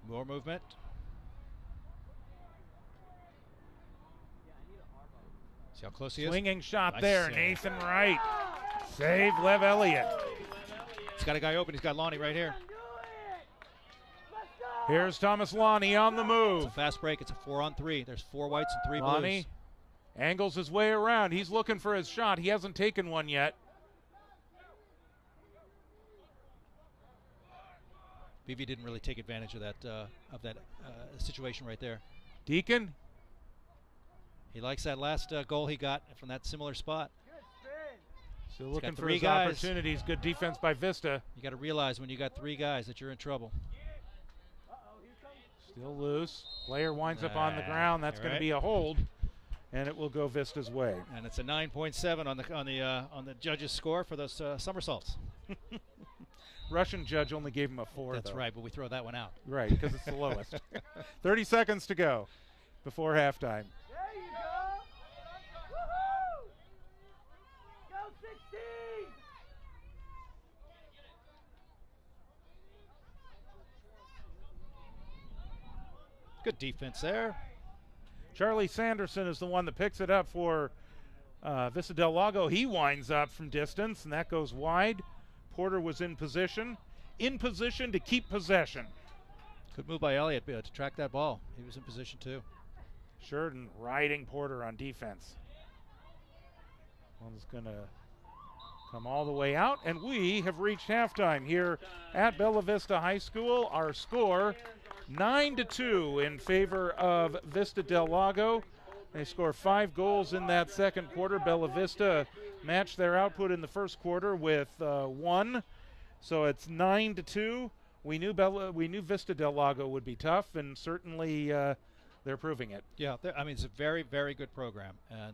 S3: More movement. See how close he is?
S1: Swinging shot
S3: Nice
S1: there.
S3: save.
S1: Nathan Wright. Save Lev Elliott.
S3: He's got a guy open. He's got Lonnie right here.
S1: Here's Thomas Lonnie on the move.
S3: It's a fast break. It's a 4-on-3. There's 4 whites and 3
S1: Lonnie
S3: blues.
S1: angles his way around. He's looking for his shot. He hasn't taken one yet.
S3: BV didn't really take advantage of that situation right there.
S1: Deacon.
S3: He likes that last goal he got from that similar spot.
S1: Still looking for
S3: 3
S1: his
S3: guys.
S1: opportunities. Good defense by Vista.
S3: You got to realize when you got 3 guys that you're in trouble.
S1: Still loose. Player winds up on the ground. That's going to be a hold, and it will go Vista's way.
S3: And it's a 9.7 on the judges' score for those somersaults.
S1: Russian judge only gave him a 4.
S3: That's
S1: though.
S3: right, but we throw that one out.
S1: Right, because it's the lowest. 30 seconds to go before halftime.
S4: There you go. Woohoo! Go 16.
S3: Good defense there.
S1: Charlie Sanderson is the one that picks it up for Vista Del Lago. He winds up from distance, and that goes wide. Porter was in position to keep possession.
S3: Good move by Elliott to track that ball. He was in position too.
S1: Sheridan riding Porter on defense. One is going to come all the way out, and we have reached halftime here at Bella Vista High School. Our score 9-2 in favor of Vista Del Lago. They score 5 goals in that second quarter. Bella Vista matched their output in the first quarter with 1, so it's 9-2. We knew Vista Del Lago would be tough, and certainly they're proving it.
S3: Yeah, I mean it's a very, very good program, and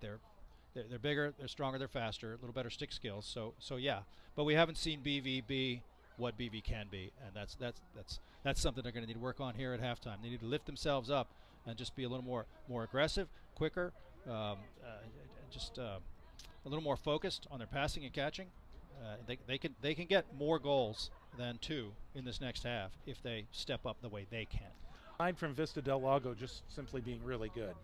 S3: they're bigger, they're stronger, they're faster, a little better stick skills. So yeah, but we haven't seen BV be what BV can be, and that's something they're going to need to work on here at halftime. They need to lift themselves up and just be a little more aggressive, quicker, just a little more focused on their passing and catching. They can get more goals than 2 in this next half if they step up the way they can.
S1: Aside from Vista Del Lago just simply being really good,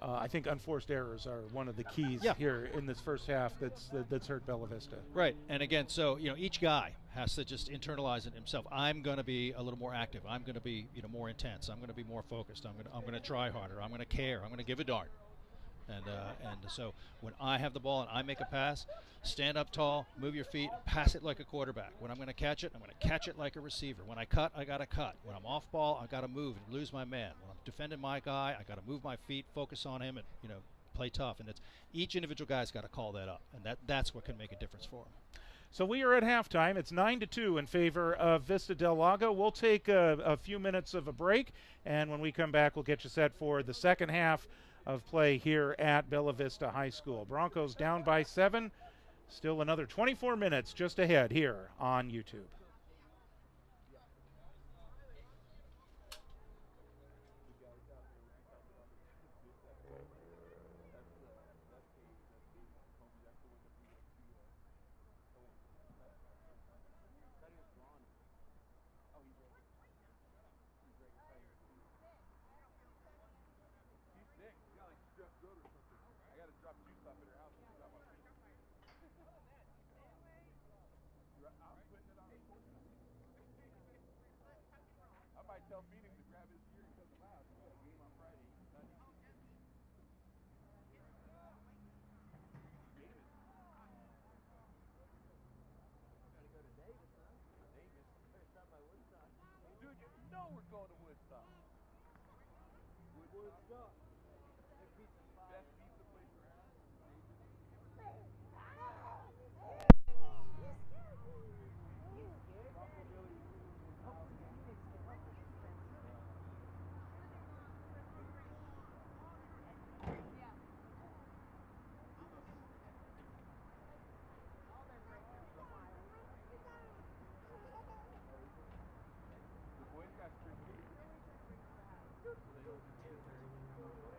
S1: I think unforced errors are one of the keys here in this first half that's hurt Bella Vista.
S3: Right, and again, so each guy has to just internalize it himself. I'm going to be a little more active. I'm going to be more intense. I'm going to be more focused. I'm going to try harder. I'm going to care. I'm going to give a darn. And so when I have the ball and I make a pass, stand up tall, move your feet, pass it like a quarterback. When I'm going to catch it, I'm going to catch it like a receiver. When I cut, I got to cut. When I'm off ball, I got to move and lose my man. When I'm defending my guy, I got to move my feet, focus on him, and play tough, and it's each individual guy's got to call that up, and that's what can make a difference for them.
S1: So we are at halftime. It's 9-2 in favor of Vista Del Lago. We'll take a few minutes of a break, and when we come back, we'll get you set for the second half of play here at Bella Vista High School. Broncos down by 7. Still another 24 minutes just ahead here on YouTube.
S2: Tell Phoenix to grab his gear because of loud. We got a game on Friday. Davis. Gotta go to Davis, huh? Davis. First time by Woodstock. Dude, you know we're going to Woodstock. Woodstock. Best pizza place around. The boys got strict. So they don't do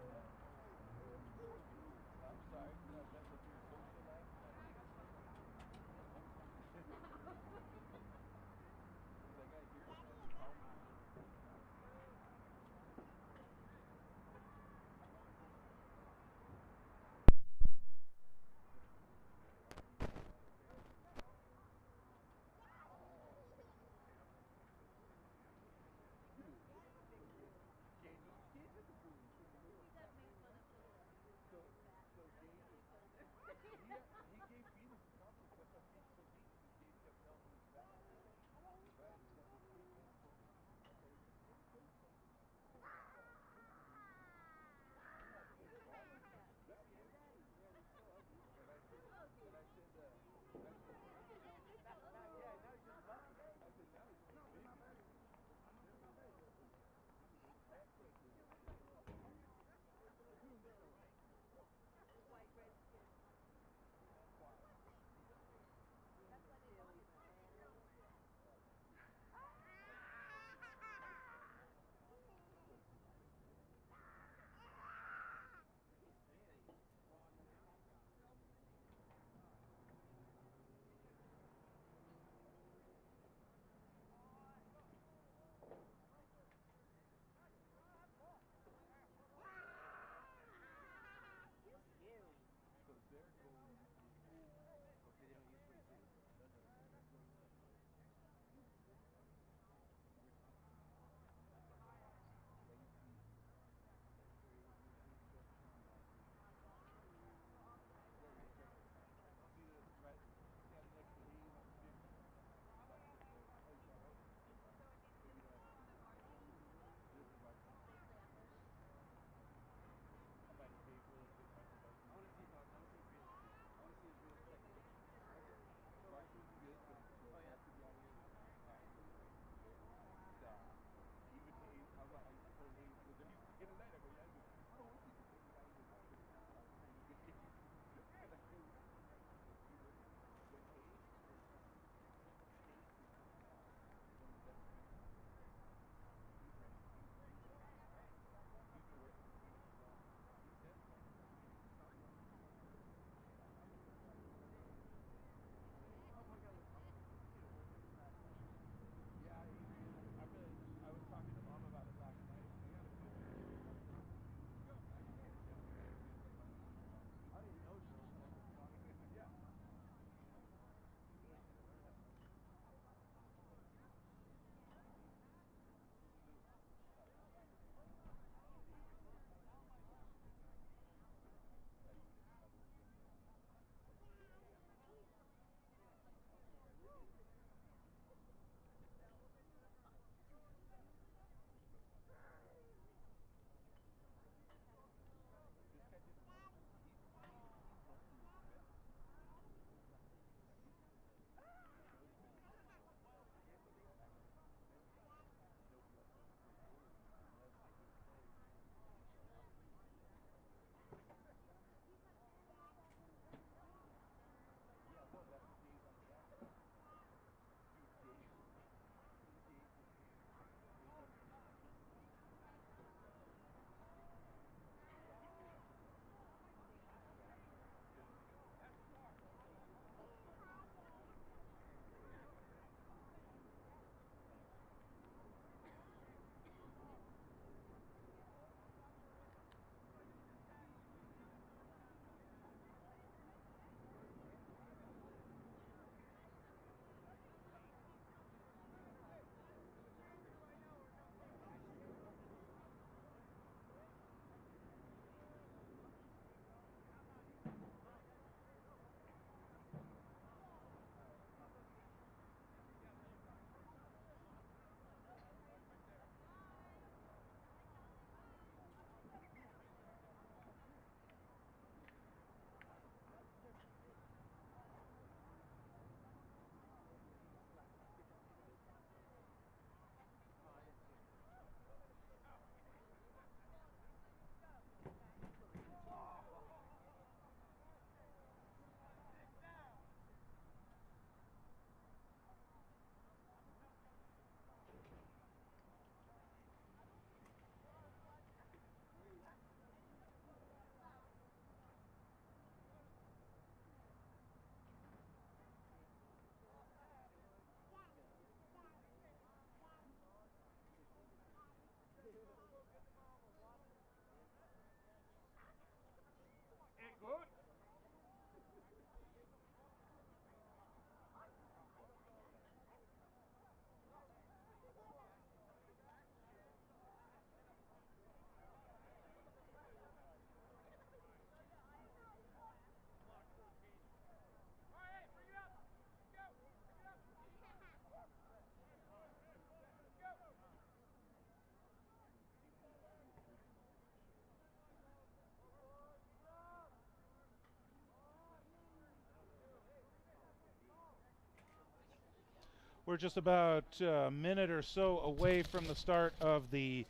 S1: We're just about a minute or so away from the start of the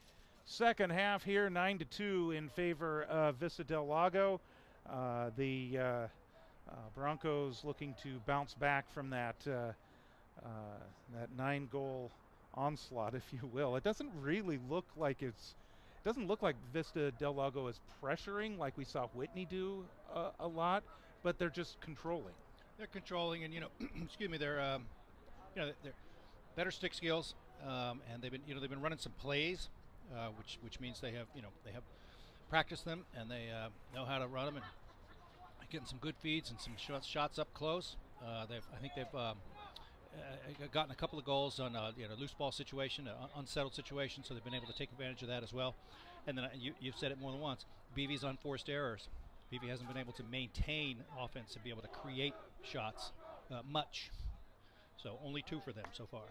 S1: second half here, 9-2 in favor of Vista Del Lago. The Broncos looking to bounce back from that 9-goal onslaught, if you will. It doesn't really look like it doesn't look like Vista Del Lago is pressuring like we saw Whitney do a lot, but they're just controlling.
S3: They're controlling, and excuse me, they're they're better stick skills, and they've been running some plays, which means they have practiced them, and they know how to run them, and getting some good feeds and some shots up close. I think they've gotten a couple of goals on loose ball situation, unsettled situation, so they've been able to take advantage of that as well. And then you've said it more than once, BV's unforced errors. BV hasn't been able to maintain offense and be able to create shots much. So only 2 for them so far.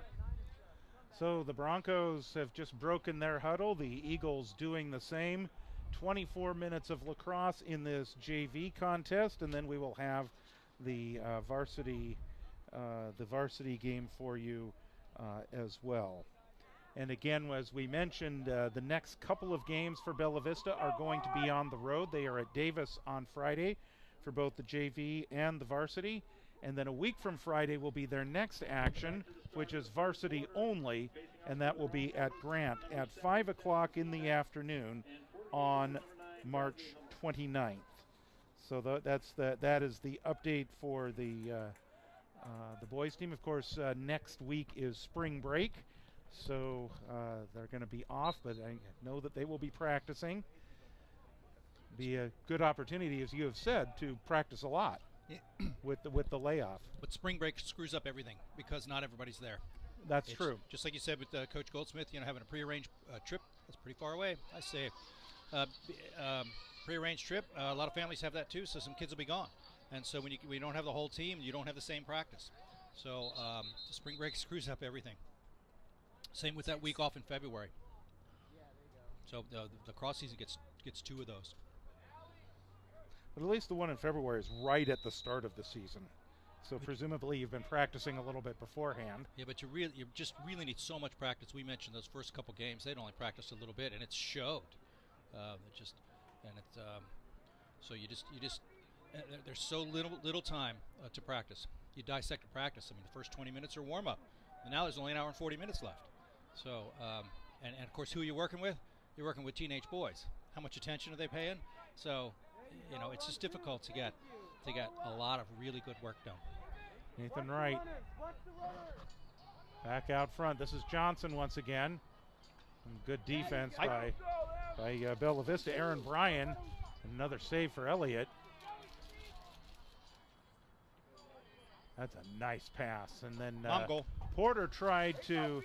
S1: So the Broncos have just broken their huddle. The Eagles doing the same. 24 minutes of lacrosse in this JV contest, and then we will have the varsity game for you as well. And again, as we mentioned, the next couple of games for Bella Vista are going to be on the road. They are at Davis on Friday for both the JV and the varsity. And then a week from Friday will be their next action, which is varsity only, and that will be at Grant at 5 o'clock in the afternoon on March 29th. So that is the update for the boys team. Of course, next week is spring break, so they're going to be off, but I know that they will be practicing. Be a good opportunity, as you have said, to practice a lot with the layoff.
S3: But spring break screws up everything because not everybody's there.
S1: That's true.
S3: Just like you said with Coach Goldsmith, having a prearranged trip, that's pretty far away. I say prearranged trip. A lot of families have that too, so some kids will be gone. And so when you don't have the whole team, you don't have the same practice. So the spring break screws up everything. Same with that week off in February. So the cross season gets 2 of those.
S1: But at least the one in February is right at the start of the season. So presumably you've been practicing a little bit beforehand.
S3: Yeah, but you just really need so much practice. We mentioned those first couple games; they'd only practiced a little bit, and it showed. There's so little time to practice. You dissect a practice. I mean, the first 20 minutes are warm up, and now there's only an hour and 40 minutes left. So, and of course, who are you working with? You're working with teenage boys. How much attention are they paying? So, it's just difficult to get a lot of really good work done.
S1: Nathan Wright back out front. This is Johnson once again. And good defense by Bella Vista. Aaron Bryan, another save for Elliott. That's a nice pass. And then Porter tried to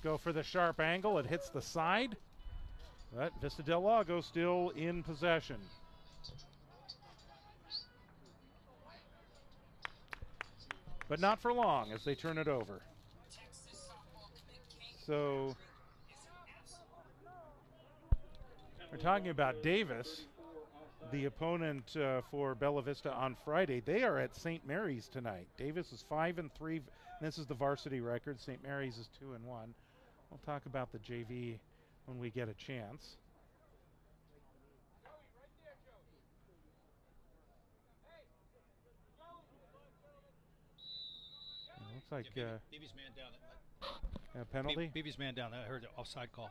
S1: go for the sharp angle. It hits the side. But Vista Del Lago still in possession. But not for long as they turn it over. So we're talking about Davis, the opponent for Bella Vista on Friday. They are at St. Mary's tonight. Davis is 5-3. This is the varsity record. St. Mary's is 2-1. We'll talk about the JV when we get a chance. Looks like
S3: BV's man down.
S1: Penalty.
S3: BV's man down. I heard the offside call.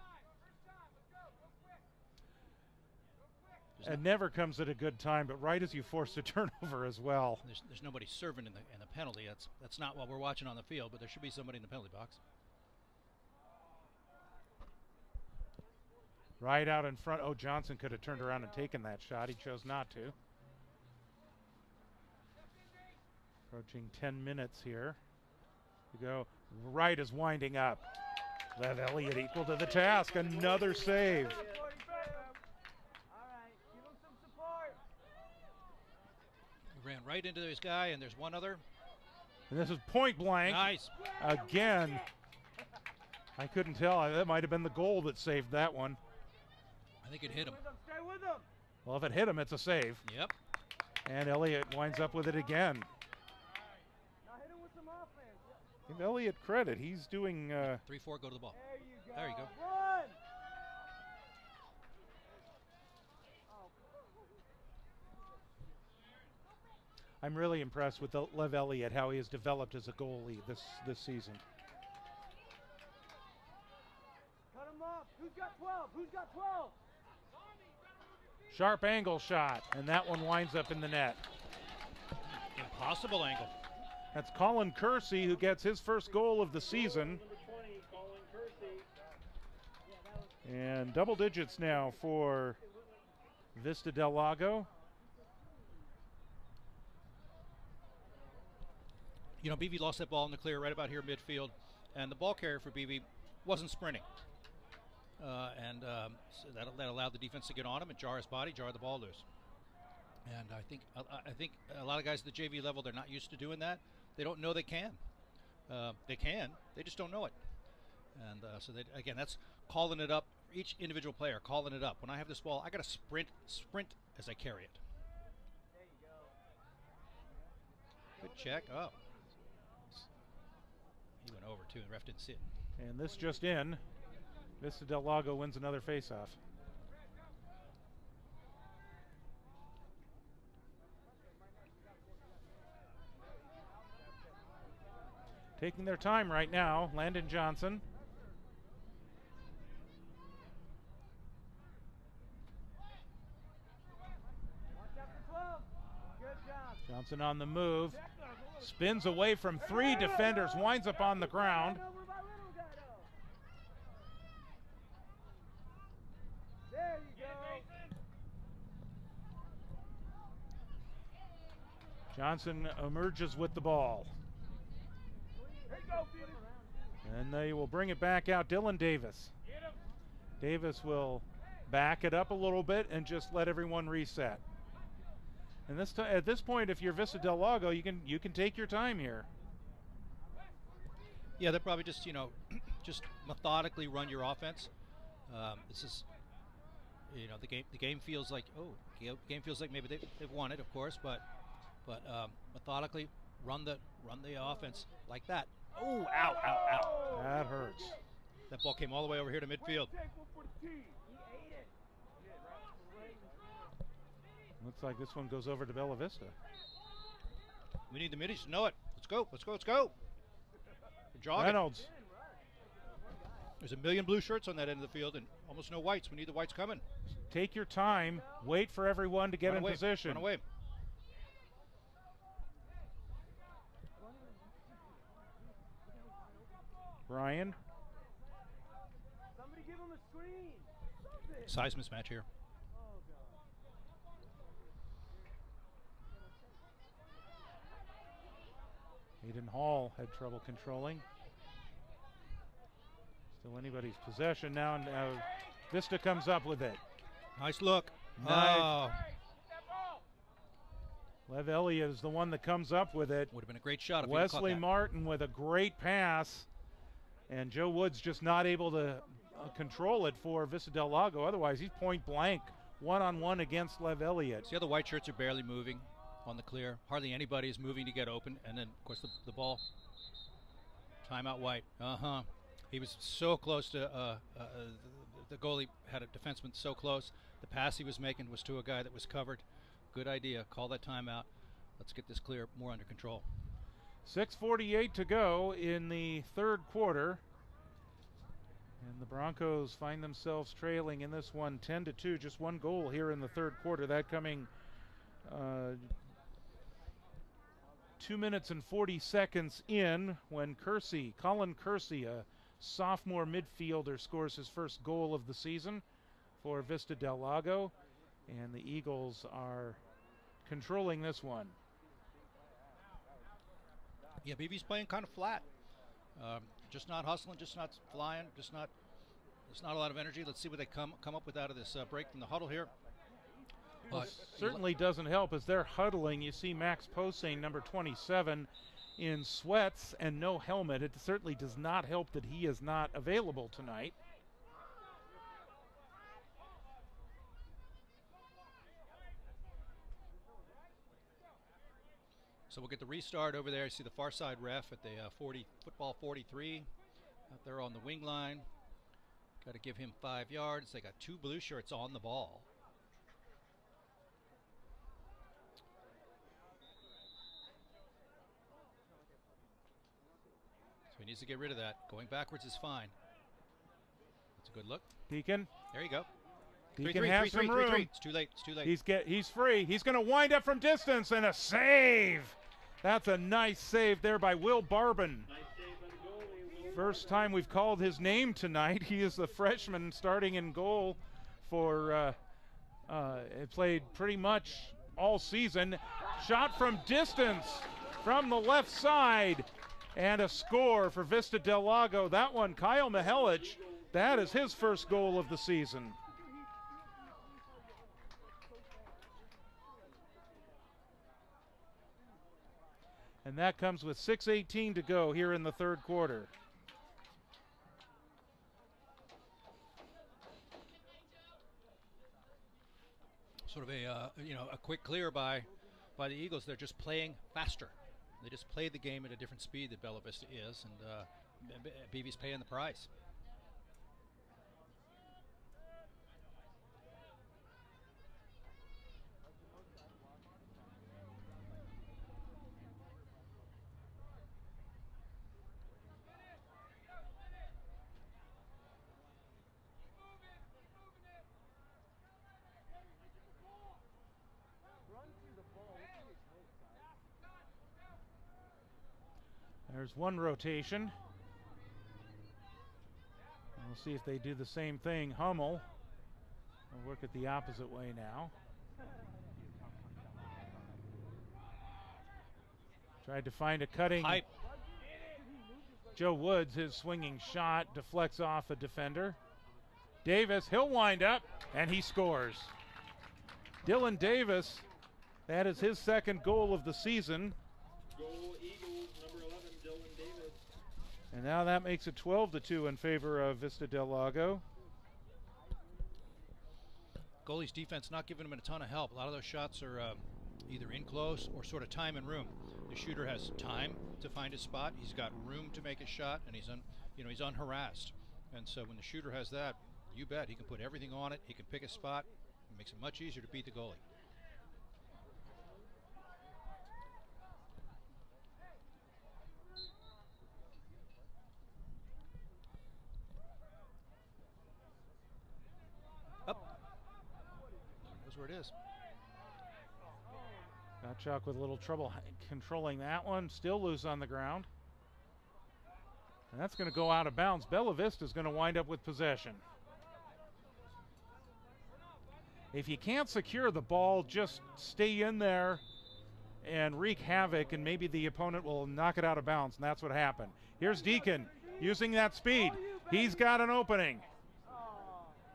S1: It never comes at a good time, but right as you force a turnover as well.
S3: There's nobody serving in the penalty. That's not what we're watching on the field, but there should be somebody in the penalty box.
S1: Right out in front. Oh, Johnson could have turned around and taken that shot. He chose not to. Approaching 10 minutes here. We go. Wright is winding up. Lev Elliott equal to the task. Another save.
S3: Ran right into this guy, and there's one other.
S1: And this is point blank.
S3: Nice.
S1: Again. I couldn't tell. That might have been the goal that saved that one.
S3: I think it hit him.
S4: Stay with him.
S1: Well, if it hit him, it's a save.
S3: Yep.
S1: And Elliott winds up with it again.
S4: Now hit him with some offense.
S1: Give Elliott credit. He's doing.
S3: 3-4, go to the ball.
S4: There you go.
S3: There you go.
S4: Run.
S1: I'm really impressed with Lev Elliott, how he has developed as a goalie this season.
S4: Cut him off. Who's got 12? Who's got 12?
S1: Sharp angle shot, and that one winds up in the net.
S3: Impossible angle.
S1: That's Colin Kersey, who gets his first goal of the season. And double digits now for Vista Del Lago.
S3: You know, BV lost that ball in the clear right about here midfield, and the ball carrier for BV wasn't sprinting. So that allowed the defense to get on him and jar his body, jar the ball loose. And I think a lot of guys at the JV level, they're not used to doing that. They don't know they can. They can. They just don't know it. And so again, that's calling it up. Each individual player calling it up. When I have this ball, I got to sprint as I carry it. Good check. Oh, he went over too. The ref didn't see it.
S1: And this just in. Vista Del Lago wins another faceoff. Taking their time right now, Landon Johnson. Johnson on the move. Spins away from three defenders, winds up on the ground.
S4: There you go.
S1: Johnson emerges with the ball.
S4: Here you go, Felix.
S1: And they will bring it back out. Dylan Davis. Davis will back it up a little bit and just let everyone reset. And at this point, if you're Vista Del Lago, you can take your time here.
S3: Yeah, they'll probably just just methodically run your offense. This is the game feels like game feels like maybe they've won it, of course, but methodically run the offense like that. Oh, ow, ow, ow.
S1: That hurts.
S3: That ball came all the way over here to midfield.
S1: Looks like this one goes over to Bella Vista.
S3: We need the middies to know it. Let's go, let's go, let's go. We're jogging.
S1: Reynolds.
S3: There's a million blue shirts on that end of the field and almost no whites. We need the whites coming.
S1: Take your time. Wait for everyone to get in position.
S3: Run away.
S1: Brian.
S4: Somebody give him a screen.
S3: Size mismatch here.
S1: Hayden Hall had trouble controlling. Still anybody's possession now, and Vista comes up with it.
S3: Nice look.
S1: Nice.
S3: Oh.
S1: Lev Elliott is the one that comes up with it.
S3: Would have been a great shot if
S1: Wesley
S3: he caught that.
S1: Martin with a great pass, and Joe Woods just not able to control it for Vista Del Lago. Otherwise, he's point blank, one-on-one against Lev Elliott.
S3: See how the white shirts are barely moving on the clear. Hardly anybody is moving to get open, and then of course the ball. Timeout White. He was so close to the goalie had a defenseman so close. The pass he was making was to a guy that was covered. Good idea. Call that timeout. Let's get this clear more under control.
S1: 6:48 to go in the third quarter. And the Broncos find themselves trailing in this one 10-2. Just one goal here in the third quarter. That coming 2 minutes and 40 seconds in when Colin Kersey, a sophomore midfielder, scores his first goal of the season for Vista Del Lago. And the Eagles are controlling this one.
S3: Yeah, BV's playing kind of flat. Just not hustling, just not flying, just not a lot of energy. Let's see what they come up with out of this break from the huddle here.
S1: Well, certainly doesn't help as they're huddling. You see Max Posehn, number 27, in sweats and no helmet. It certainly does not help that he is not available tonight.
S3: So we'll get the restart over there. You see the far side ref at the football 43 out there on the wing line. Got to give him 5 yards. They got 2 blue shirts on the ball. So he needs to get rid of that. Going backwards is fine. That's a good look.
S1: Deacon.
S3: There you go.
S1: Deacon has some room.
S3: It's too late. It's too late.
S1: He's free. He's going to wind up from distance and a save. That's a nice save there by Will Barbin. First time we've called his name tonight. He is the freshman starting in goal for played pretty much all season. Shot from distance from the left side. And a score for Vista Del Lago. That one, Kyle Mihelic, that is his first goal of the season. And that comes with 6:18 to go here in the third quarter.
S3: Sort of a quick clear by the Eagles. They're just playing faster. They just play the game at a different speed that Bella Vista is, and BV's paying the price.
S1: There's one rotation. We'll see if they do the same thing. Hummel will work it the opposite way now. Tried to find a cutting.
S3: Pipe.
S1: Joe Woods, his swinging shot deflects off a defender. Davis, he'll wind up, and he scores. Dylan Davis, that is his second goal of the season.
S5: Goal Eagles, number 11, Dylan Davis.
S1: And now that makes it 12-2 in favor of Vista Del Lago.
S3: Goalie's defense not giving him a ton of help. A lot of those shots are either in close or sort of time and room. The shooter has time to find his spot. He's got room to make a shot, and he's unharassed. And so when the shooter has that, you bet he can put everything on it. He can pick a spot. It makes it much easier to beat the goalie. Up. Knows where it is.
S1: Gottschalk with a little trouble controlling that one. Still loose on the ground. And that's going to go out of bounds. Bella Vista is going to wind up with possession. If you can't secure the ball, just stay in there and wreak havoc, and maybe the opponent will knock it out of bounds, and that's what happened. Here's Deacon using that speed. He's got an opening.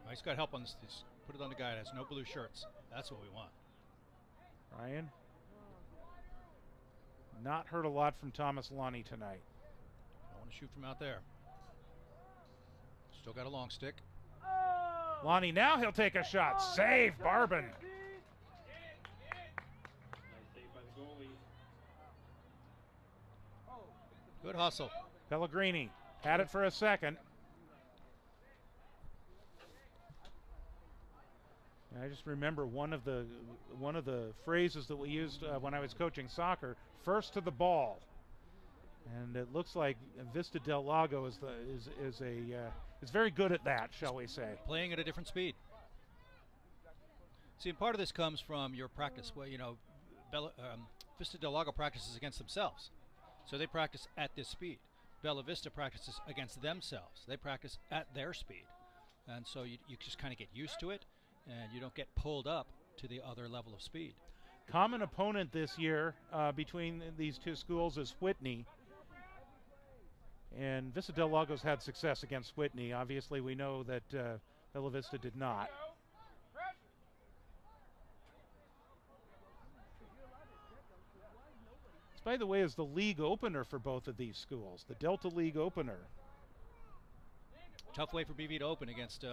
S3: He's got help on this. Put it on the guy that has no blue shirts. That's what we want.
S1: Ryan. Not heard a lot from Thomas Lonnie tonight.
S3: I want to shoot from out there. Still got a long stick.
S1: Lonnie, now he'll take a shot. Save, Barbin.
S5: Nice save by the goalie.
S3: Good hustle.
S1: Pellegrini had it for a second. I just remember one of the phrases that we used when I was coaching soccer: first to the ball. And it looks like Vista Del Lago is very good at that, shall we say?
S3: Playing at a different speed. See, and part of this comes from your practice. Well, Vista Del Lago practices against themselves, so they practice at this speed. Bella Vista practices against themselves. They practice at their speed, and so you just kind of get used to it, and you don't get pulled up to the other level of speed.
S1: Common opponent this year between these two schools is Whitney. And Vista Del Lago's had success against Whitney. Obviously, we know that Bella Vista did not. This, by the way, is the league opener for both of these schools, the Delta League opener.
S3: Tough way for BV to open against,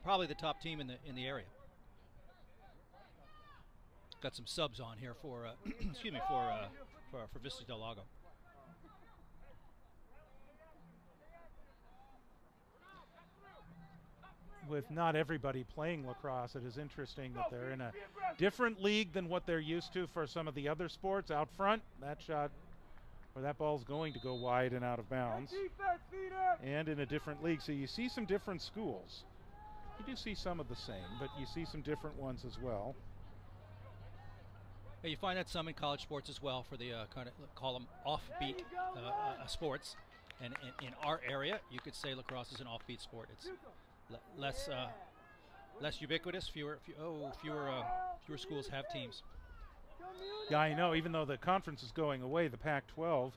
S3: probably the top team in the area. Got some subs on here for, for Vista Del Lago.
S1: With not everybody playing lacrosse, it is interesting that they're in a different league than what they're used to for some of the other sports. Out front, that shot, or that ball's going to go wide and out of bounds. And in a different league, so you see some different schools. You do see some of the same, but you see some different ones as well.
S3: Yeah, you find that some in college sports as well for the kind of call them offbeat sports. And in our area, you could say lacrosse is an offbeat sport. It's less ubiquitous. Fewer schools have teams.
S1: Yeah, I know. Even though the conference is going away, the Pac-12,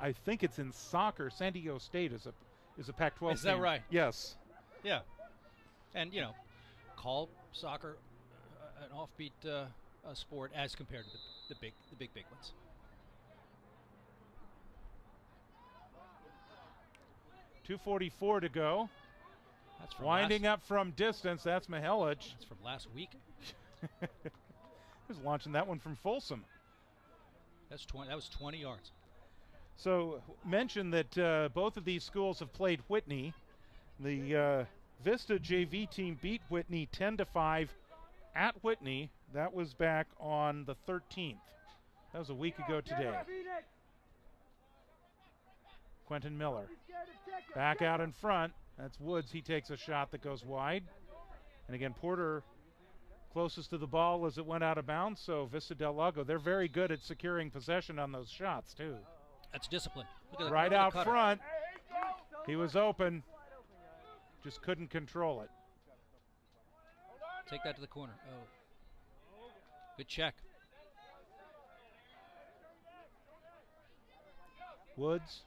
S1: I think it's in soccer. San Diego State is a Pac-12.
S3: Is that
S1: team.
S3: right?
S1: Yes.
S3: Yeah, and call soccer an offbeat sport as compared to the big ones.
S1: .244 to go.
S3: That's from
S1: winding up from distance. That's Mihelic.
S3: That's from last week.
S1: Who's launching that one from Folsom?
S3: That's 20. That was 20 yards.
S1: So mention that both of these schools have played Whitney. The Vista JV team beat Whitney 10-5 at Whitney. That was back on the 13th. That was a week ago today. Quentin Miller back out in front. That's Woods. He takes a shot that goes wide. And again, Porter closest to the ball as it went out of bounds. So Vista Del Lago, they're very good at securing possession on those shots too.
S3: That's discipline.
S1: Right out front. He was open. Just couldn't control it.
S3: Take that to the corner. Oh. Good check.
S1: Woods.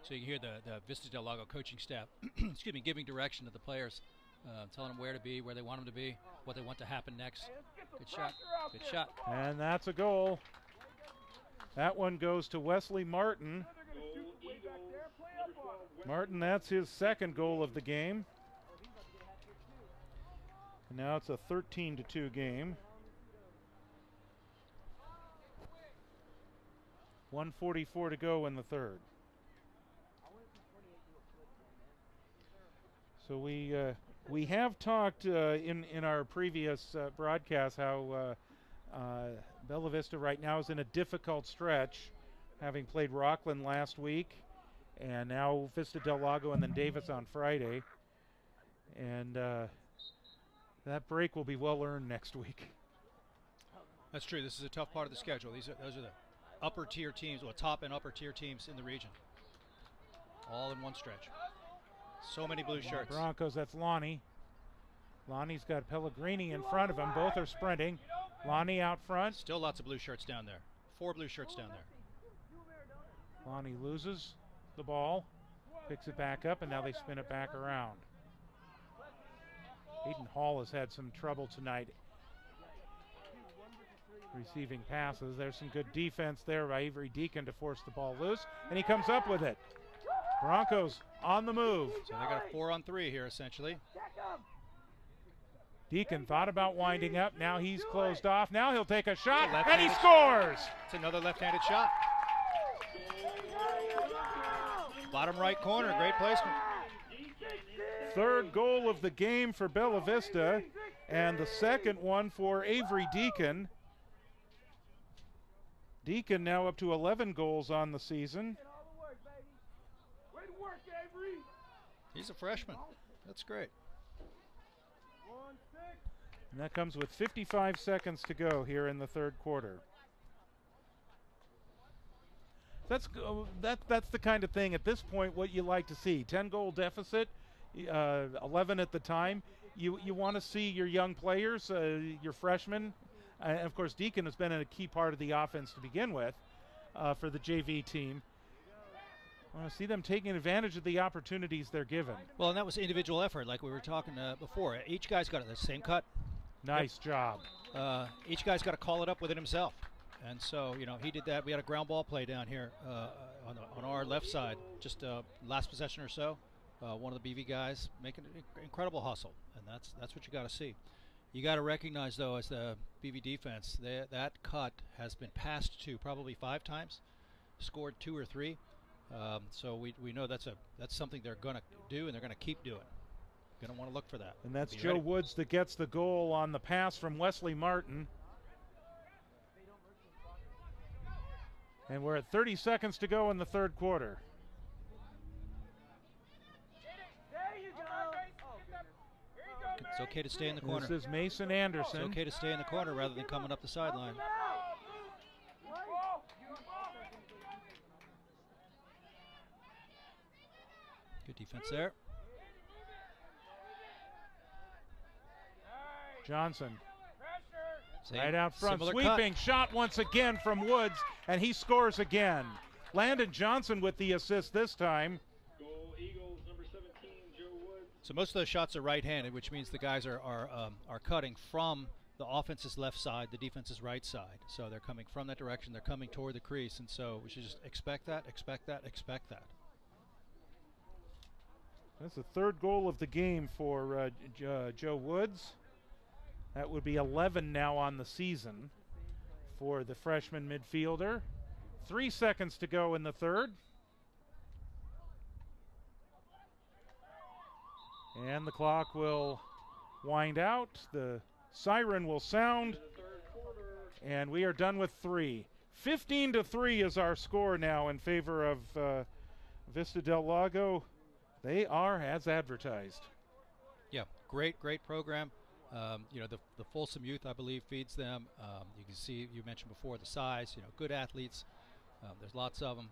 S3: So you can hear the Vista Del Lago coaching staff, excuse me, giving direction to the players, telling them where to be, where they want them to be, what they want to happen next. Good shot. Good shot.
S1: And that's a goal. That one goes to Wesley Martin. Martin, that's his second goal of the game. And now it's a 13-2 game. 1:44 to go in the third. So we have talked in our previous broadcast how Bella Vista right now is in a difficult stretch, having played Rockland last week, and now Vista Del Lago and then Davis on Friday. And that break will be well earned next week.
S3: That's true. This is a tough part of the schedule. Those are the upper tier teams, or top and upper tier teams in the region, all in one stretch. So many blue shirts.
S1: Broncos, that's Lonnie. Lonnie's got Pellegrini in front of him. Both are sprinting. Lonnie out front.
S3: Still lots of blue shirts down there. 4 blue shirts down there.
S1: Lonnie loses the ball, picks it back up, and now they spin it back around. Aiden Hall has had some trouble tonight receiving passes. There's some good defense there by Avery Deacon to force the ball loose, and he comes up with it. Broncos on the move.
S3: So they got a 4-on-3 here, essentially.
S1: Deacon thought about winding up. Now he's closed off. Now he'll take a shot, and he
S3: Left-handed
S1: scores!
S3: It's another left-handed shot. Bottom right corner, great placement.
S1: Third goal of the game for Bella Vista, and the second one for Avery Deacon. Deacon now up to 11 goals on the season.
S3: He's a freshman. That's great.
S1: And that comes with 55 seconds to go here in the third quarter. That's the kind of thing at this point what you like to see. 10-goal deficit, 11 at the time. You want to see your young players, your freshmen. And of course, Deacon has been a key part of the offense to begin with for the JV team. I want to see them taking advantage of the opportunities they're given.
S3: Well, and that was individual effort, like we were talking before. Each guy's got the same cut.
S1: Nice job.
S3: Each guy's got to call it up within himself. And so, he did that. We had a ground ball play down here on our left side, just last possession or so. One of the BV guys making an incredible hustle, and that's what you got to see. You got to recognize, though, as the BV defense, that cut has been passed to probably 5 times, scored 2 or 3. So we know that's something they're going to do, and they're going to keep doing. Going to want to look for that.
S1: And that's
S3: Be
S1: Joe
S3: ready.
S1: Woods that gets the goal on the pass from Wesley Martin. And we're at 30 seconds to go in the third quarter.
S4: There you go. Oh, goodness.
S3: It's okay to stay in the corner.
S1: This is Mason
S3: It's
S1: Anderson.
S3: okay to stay in the corner rather than coming up the sideline. Good defense there.
S1: Johnson
S3: Same,
S1: right out front,
S3: similar
S1: sweeping
S3: cut.
S1: shot once again from Woods, and he scores again. Landon Johnson with the assist this time.
S5: Goal Eagles, number 17, Joe Woods.
S3: So most of those shots are right-handed, which means the guys are cutting from the offense's left side, the defense's right side. So they're coming from that direction. They're coming toward the crease, and so we should just expect that, expect that, expect that.
S1: That's the third goal of the game for Joe Woods. That would be 11 now on the season for the freshman midfielder. 3 seconds to go in the third. And the clock will wind out. The siren will sound. And we are done with 3. 15-3 is our score now in favor of Vista Del Lago. They are as advertised.
S3: Yeah, great program. The Folsom Youth, I believe, feeds them. You can see, you mentioned before, the size, good athletes. There's lots of them.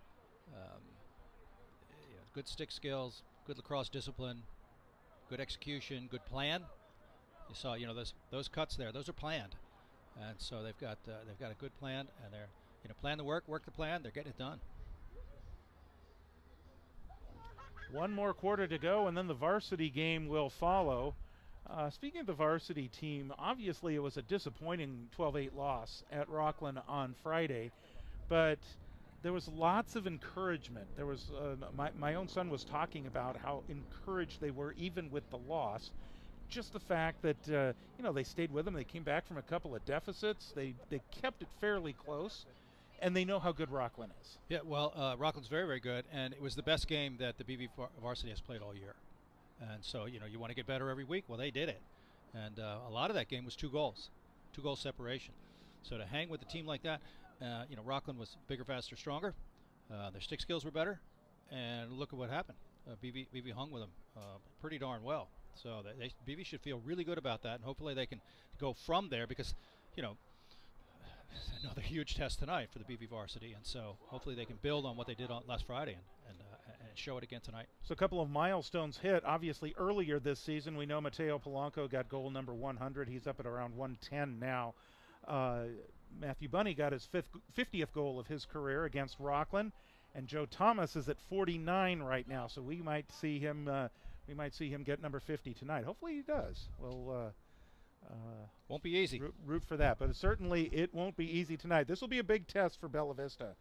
S3: Good stick skills, good lacrosse discipline, good execution, good plan. You saw, those cuts there, those are planned. And so they've got a good plan, and they're, plan the work the plan, they're getting it done.
S1: One more quarter to go, and then the varsity game will follow. Speaking of the varsity team, obviously it was a disappointing 12-8 loss at Rockland on Friday, but there was lots of encouragement. There was my own son was talking about how encouraged they were even with the loss. Just the fact that they stayed with them. They came back from a couple of deficits. They kept it fairly close, and they know how good Rockland is.
S3: Yeah, well, Rockland's very, very good, and it was the best game that the BV varsity has played all year. And so, you want to get better every week. Well, they did it. And a lot of that game was 2 goals, 2-goal separation. So to hang with a team like that, Rockland was bigger, faster, stronger. Their stick skills were better. And look at what happened. BV hung with them pretty darn well. So BV should feel really good about that. And hopefully they can go from there because, another huge test tonight for the BV varsity. And so hopefully they can build on what they did on last Friday and show it again tonight.
S1: So a couple of milestones hit. Obviously, earlier this season, we know Mateo Polanco got goal number 100. He's up at around 110 now. Matthew Bunny got his 50th goal of his career against Rockland, and Joe Thomas is at 49 right now. So we might see him. Get number 50 tonight. Hopefully he does. We'll
S3: won't be easy.
S1: Root for that, but certainly it won't be easy tonight. This will be a big test for Bella Vista.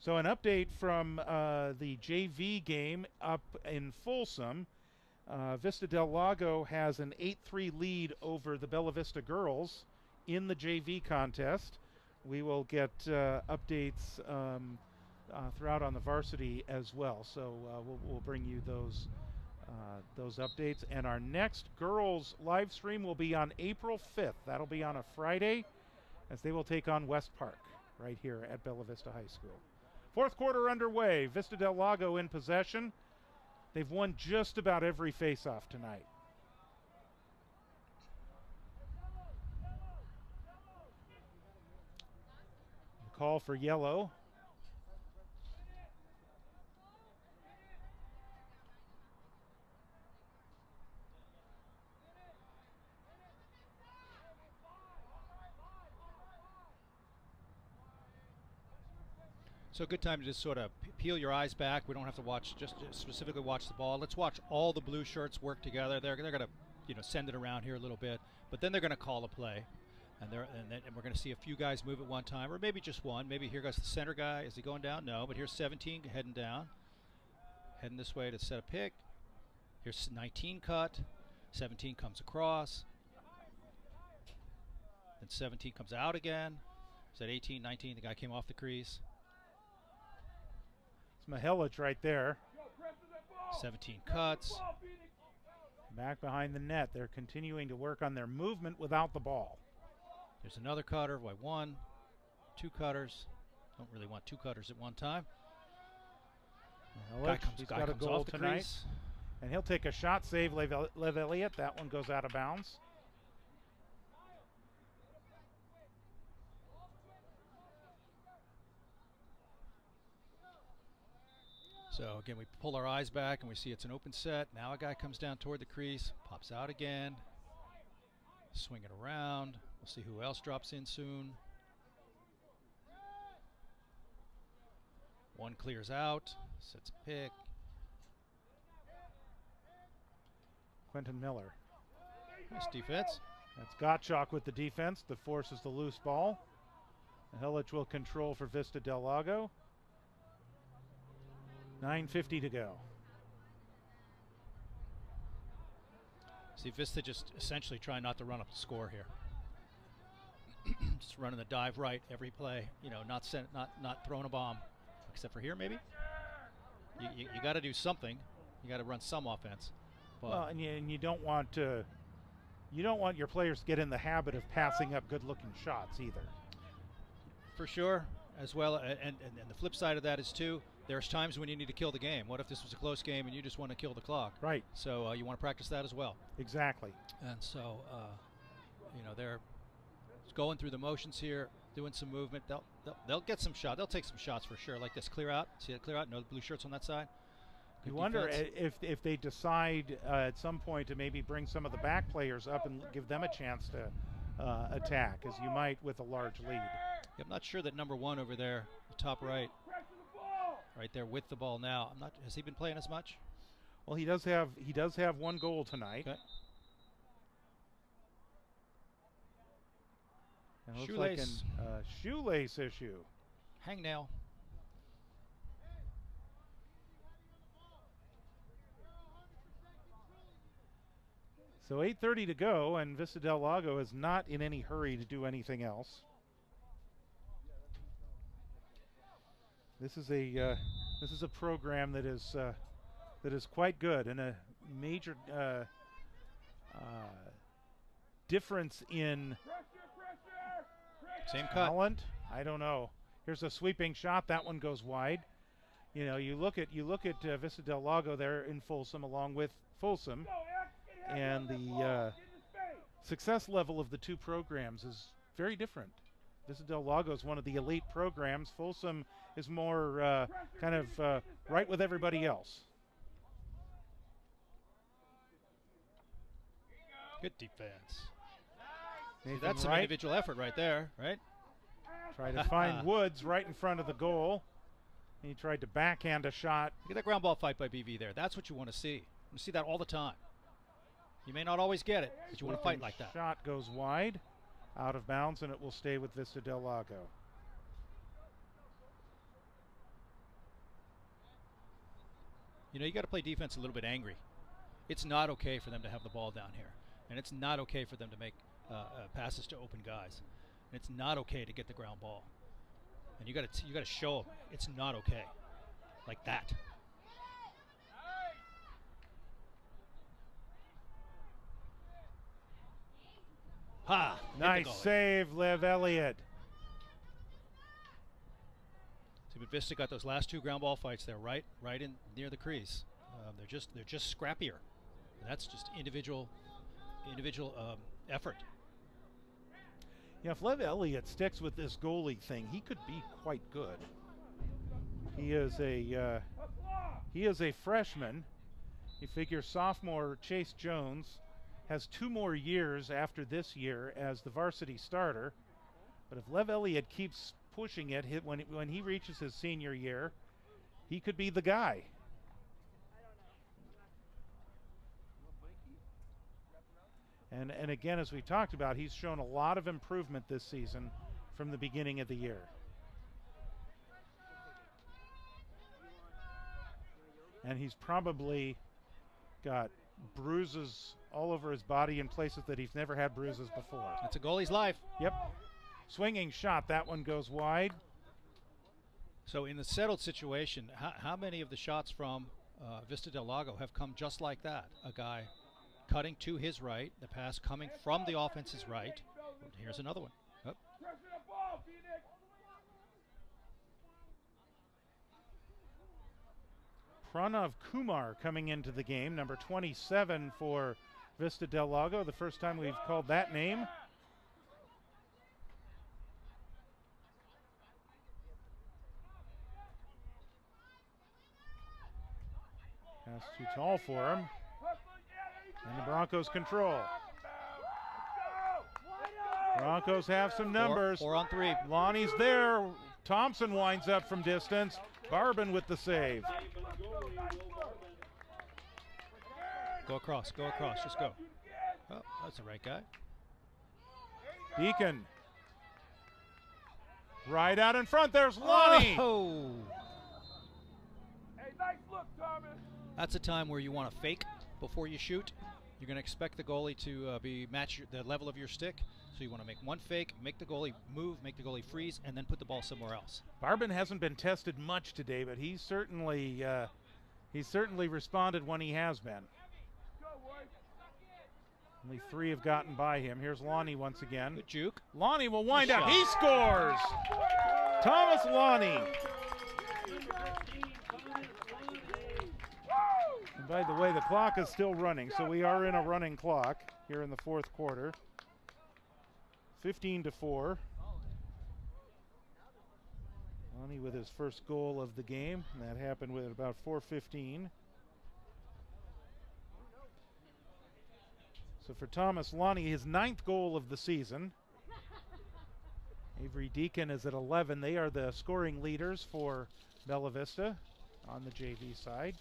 S1: So an update from the JV game up in Folsom. Vista Del Lago has an 8-3 lead over the Bella Vista girls in the JV contest. We will get updates throughout on the varsity as well. So we'll bring you those updates. And our next girls live stream will be on April 5th. That'll be on a Friday as they will take on West Park right here at Bella Vista High School. Fourth quarter underway. Vista Del Lago in possession. They've won just about every face-off tonight. Call for yellow.
S3: So a good time to just sort of peel your eyes back. We don't have to watch just specifically watch the ball. Let's watch all the blue shirts work together. They're going to send it around here a little bit, but then they're going to call a play, and we're going to see a few guys move at one time, or maybe just one. Maybe here goes the center guy. Is he going down? No, but here's 17 heading down, heading this way to set a pick. Here's 19 cut. 17 comes across. Then 17 comes out again. Is that 18, 19? The guy came off the crease.
S1: It's Mihelic right there.
S3: 17 cuts.
S1: Back behind the net. They're continuing to work on their movement without the ball.
S3: There's another cutter by 1. 2 cutters. Don't really want 2 cutters at one time.
S1: Mihelic, he's got a goal tonight.
S3: Crease.
S1: And he'll take a shot, save Lev Elliott. That one goes out of bounds.
S3: So again, we pull our eyes back and we see it's an open set. Now a guy comes down toward the crease, pops out again, swing it around. We'll see who else drops in soon. One clears out, sets a pick.
S1: Quentin Miller.
S3: Nice defense.
S1: That's Gottschalk with the defense that forces the loose ball. Mihelic will control for Vista Del Lago. 9:50 to go.
S3: See, Vista just essentially trying not to run up the score here. Just running the dive right every play. You know, not throwing a bomb, except for here maybe. You got to do something. You got to run some offense. But
S1: Well, and you don't want to. You don't want your players to get in the habit of passing up good-looking shots either.
S3: for sure, as well, and the flip side of that is too, there's times when you need to kill the game. What if this was a close game and you just want to kill the clock?
S1: Right.
S3: So you want to practice that as well.
S1: Exactly.
S3: And so, you know, they're going through the motions here, doing some movement. They'll get some shot. They'll take some shots for sure, like this clear out. See that clear out? No blue shirts on that side. Good
S1: You wonder
S3: defense.
S1: if they decide at some point to maybe bring some of the back players up and give them a chance to attack, as you might with a large lead.
S3: I'm not sure that number one over there, the top right there with the ball now. I'm not. Has he been playing as much?
S1: Well, he does have one goal tonight.
S3: Okay.
S1: And it looks
S3: Shoelace.
S1: like a shoelace issue.
S3: Hangnail.
S1: So 8:30 to go, and Vista Del Lago is not in any hurry to do anything else. This is a program that is quite good, and a major difference in
S3: Same cut.
S1: talent. I don't know. Here's a sweeping shot. That one goes wide. You know, you look at Vista Del Lago there in Folsom, along with Folsom, and the success level of the two programs is very different. Vista Del Lago is one of the elite programs. Folsom is more kind of right with everybody else.
S3: Good defense. See,
S1: Nathan
S3: that's some
S1: Wright
S3: individual effort right there, right?
S1: tried to find Woods right in front of the goal. He tried to backhand a shot.
S3: Look at that ground ball fight by BV there. That's what you want to see. You want to see that all the time. You may not always get it, but you want to fight like that.
S1: Shot goes wide, out of bounds, and it will stay with Vista Del Lago.
S3: You know, you got to play defense a little bit angry. It's not okay for them to have the ball down here, and it's not okay for them to make passes to open guys, and it's not okay to get the ground ball. And you got to show them it's not okay, like that. Ha! Hit the
S1: Nice
S3: goalie.
S1: save, Lev Elliott.
S3: See, but Vista got those last two ground ball fights there, right in near the crease. They're just scrappier. And that's just individual effort.
S1: Yeah, if Lev Elliott sticks with this goalie thing, he could be quite good. He is a freshman. You figure sophomore Chase Jones has 2 more years after this year as the varsity starter. But if Lev Elliott keeps pushing it, when he reaches his senior year, he could be the guy. And again, as we talked about, he's shown a lot of improvement this season from the beginning of the year. And he's probably got bruises all over his body in places that he's never had bruises before.
S3: That's a goalie's life.
S1: Yep. Swinging shot. That one goes wide.
S3: So in the settled situation, how many of the shots from Vista Del Lago have come just like that? A guy cutting to his right, the pass coming from the offense's right. Here's another one. Oh.
S1: Pranav Kumar coming into the game, number 27 for Vista Del Lago. The first time we've called that name. That's too tall for him. And the Broncos control. Broncos have some numbers.
S3: 4 on 3.
S1: Lonnie's there. Thompson winds up from distance. Barbin with the save.
S3: Go across, just go. Oh, that's the right guy.
S1: Deacon. Right out in front, there's Lonnie.
S3: Oh!
S2: Hey, nice look, Thomas.
S3: That's a time where you want to fake before you shoot. You're going to expect the goalie to match the level of your stick. So you want to make one fake, make the goalie move, make the goalie freeze, and then put the ball somewhere else.
S1: Barbin hasn't been tested much today, but he's certainly responded when he has been. Only 3 have gotten by him. Here's Lonnie once again.
S3: Good juke.
S1: Lonnie will wind
S3: Good
S1: up.
S3: shot.
S1: He scores. Thomas Lonnie. And by the way, the clock is still running, so we are in a running clock here in the 4th quarter. 15-4. Lonnie with his first goal of the game. And that happened with about 4:15. So for Thomas Lonnie, his 9th goal of the season. Avery Deacon is at 11. They are the scoring leaders for Bella Vista on the JV side.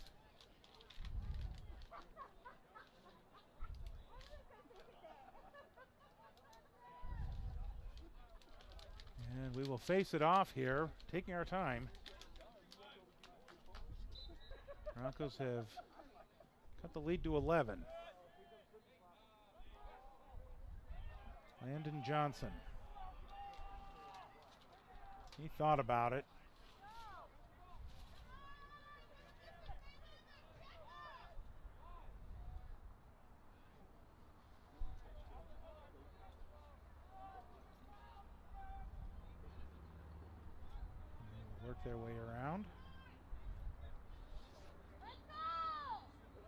S1: And we will face it off here, taking our time. Broncos have cut the lead to 11. Landon Johnson. He thought about it. Work their way around.
S2: Let's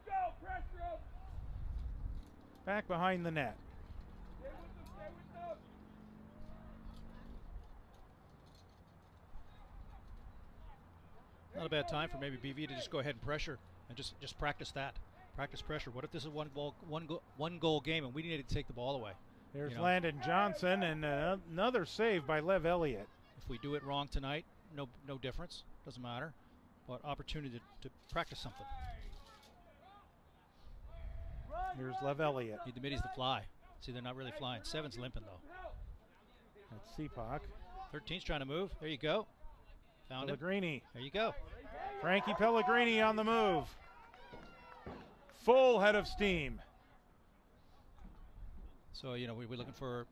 S2: go, pressure up.
S1: Back behind the net.
S2: Stay with them, stay with them.
S3: Not a bad time for maybe BV to just go ahead and pressure and just practice that. Practice pressure. What if this is one goal game and we needed to take the ball away?
S1: There's Landon Johnson and another save by Lev Elliott.
S3: If we do it wrong tonight, no difference. Doesn't matter. But opportunity to practice something.
S1: Here's Lev Elliott.
S3: Need the middies to fly. See, they're not really flying. 7's limping though.
S1: That's Seapak.
S3: 13's trying to move. There you go. Found him.
S1: Pellegrini.
S3: There you go.
S1: Frankie Pellegrini on the move. Full head of steam.
S3: So, we're looking for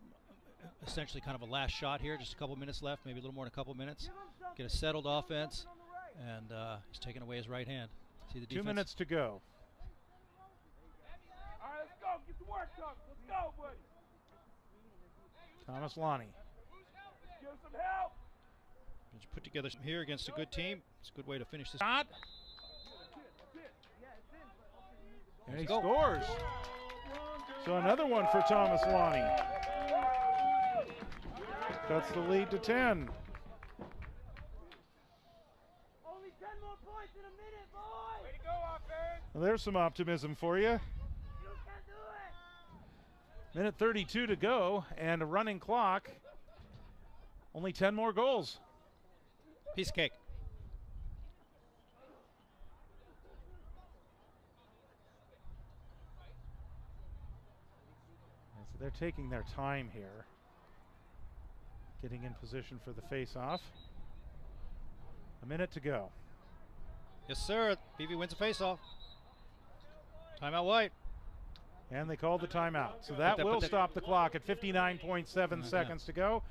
S3: essentially kind of a last shot here. Just a couple minutes left, maybe a little more than a couple minutes. Get a settled offense, and he's taking away his right hand. See the defense?
S1: 2 minutes to go.
S2: All right, let's go. Get to work, Thomas. Let's go, buddy.
S1: Thomas Lonnie.
S2: Give him some help.
S3: Did you put together some here against a good team? It's a good way to finish this.
S1: Shot. And he
S3: Let's go.
S1: scores. So another one for Thomas Lonnie. Cuts the lead to 10.
S4: Only 10 more points in a minute, boys!
S2: Way to go, offense.
S1: Well, there's some optimism for you.
S4: You can do it!
S1: Minute 32 to go and a running clock. Only 10 more goals.
S3: Piece of cake.
S1: And so they're taking their time here. Getting in position for the face-off. A minute to go.
S3: Yes, sir. BV wins the faceoff. Timeout white.
S1: And they called the timeout. So that will stop the clock at 59.7 seconds to go.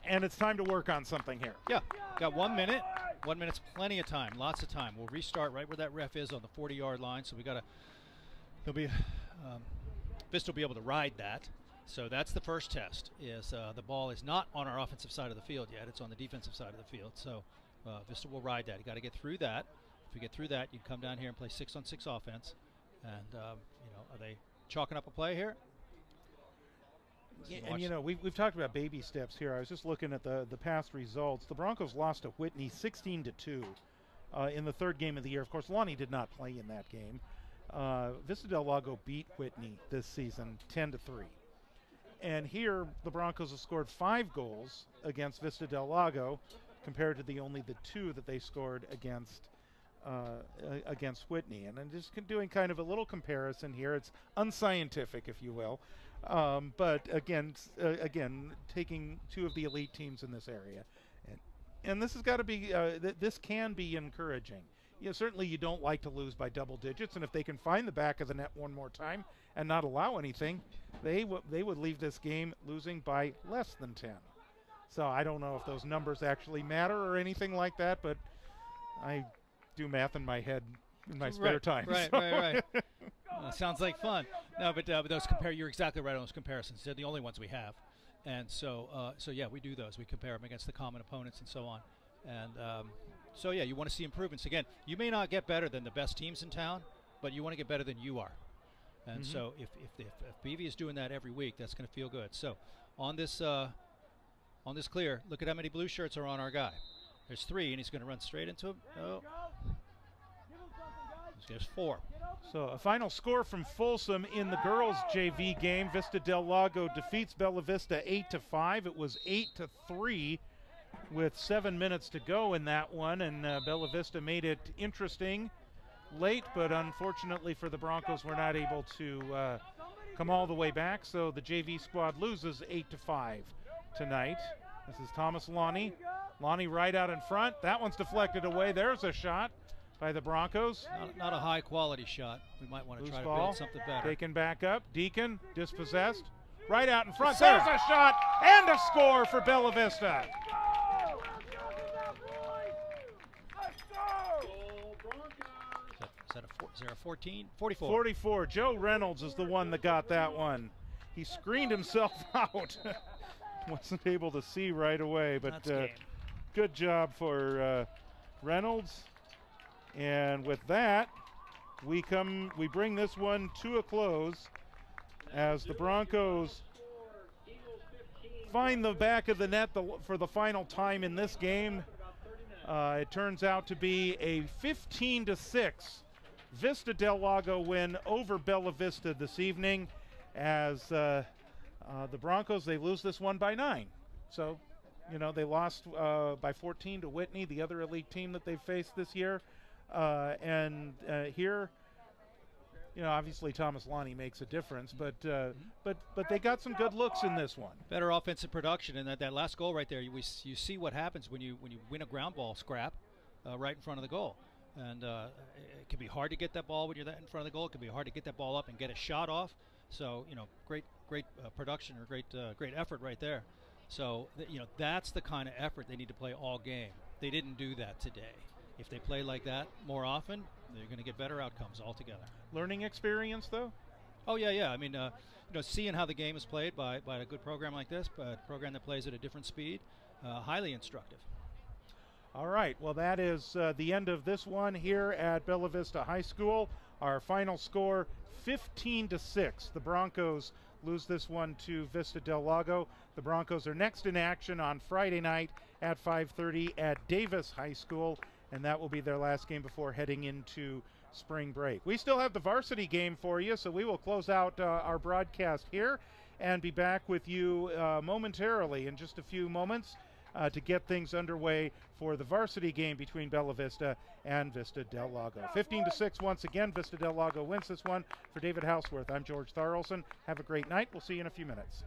S1: And it's time to work on something here.
S3: Yeah, got 1 minute. 1 minute's plenty of time, lots of time. We'll restart right where that ref is on the 40-yard line. So we got to, Vista will be able to ride that. So that's the first test, is the ball is not on our offensive side of the field yet. It's on the defensive side of the field. So Vista will ride that. You got to get through that. If we get through that, you can come down here and play 6-on-6 offense. And, are they chalking up a play here?
S1: Yeah, and we've talked about baby steps here. I was just looking at the past results. The Broncos lost to Whitney 16-2 in the third game of the year. Of course, Lonnie did not play in that game. Vista Del Lago beat Whitney this season 10-3. And here the Broncos have scored 5 goals against Vista Del Lago compared to only the 2 that they scored against Whitney. And I'm just doing kind of a little comparison here. It's unscientific, if you will. But again, taking 2 of the elite teams in this area, and this has got to be this can be encouraging. Certainly you don't like to lose by double digits, and if they can find the back of the net one more time and not allow anything, they would leave this game losing by less than 10. So I don't know if those numbers actually matter or anything like that, but I do math in my head in my spare time.
S3: Right. Sounds like fun. No, but those you're exactly right on those comparisons. They're the only ones we have. And so yeah, we do those. We compare them against the common opponents and so on. And so, yeah, you want to see improvements. Again, you may not get better than the best teams in town, but you want to get better than you are. And so if BV is doing that every week, that's going to feel good. So on this clear, look at how many blue shirts are on our guy. There's 3, and he's going to run straight into him. Oh. There's 4.
S1: So a final score from Folsom in the girls' JV game. Vista Del Lago defeats Bella Vista 8-5. It was 8-3 with 7 minutes to go in that one, and Bella Vista made it interesting late, but unfortunately for the Broncos, we're not able to come all the way back. So the JV squad loses 8-5 tonight. This is Thomas Lonnie. Lonnie right out in front. That one's deflected away. There's a shot by the Broncos.
S3: Not a high-quality shot. We might want to try to build something better.
S1: Taken back up. Deacon dispossessed. Right out in front. There's a shot and a score for Bella Vista.
S3: Is there a 14? 44.
S1: 44. Joe Reynolds is the one that got that one. He screened himself out. Wasn't able to see right away, but good job for Reynolds. And with that, we bring this one to a close as the Broncos find the back of the net for the final time in this game. It turns out to be a 15-6 Vista Del Lago win over Bella Vista this evening, as the Broncos, they lose this one by 9. So, they lost by 14 to Whitney, the other elite team that they've faced this year. And here, obviously Thomas Lonnie makes a difference, but they got some good looks in this one.
S3: Better offensive production, and that last goal right there, you see what happens when you win a ground ball scrap right in front of the goal. And it can be hard to get that ball when you're in front of the goal. It can be hard to get that ball up and get a shot off. So great production or great effort right there. So that's the kind of effort they need to play all game. They didn't do that today. If they play like that more often, they're going to get better outcomes altogether.
S1: Learning experience, though?
S3: Oh, yeah. I mean, seeing how the game is played by a good program like this, but a program that plays at a different speed, highly instructive.
S1: All right. Well, that is the end of this one here at Bella Vista High School. Our final score, 15-6. The Broncos lose this one to Vista Del Lago. The Broncos are next in action on Friday night at 5:30 at Davis High School, and that will be their last game before heading into spring break. We still have the varsity game for you, so we will close out our broadcast here and be back with you momentarily in just a few moments to get things underway for the varsity game between Bella Vista and Vista Del Lago. 15-6 once again. Vista Del Lago wins this one. For David Houseworth, I'm George Tharlson. Have a great night. We'll see you in a few minutes.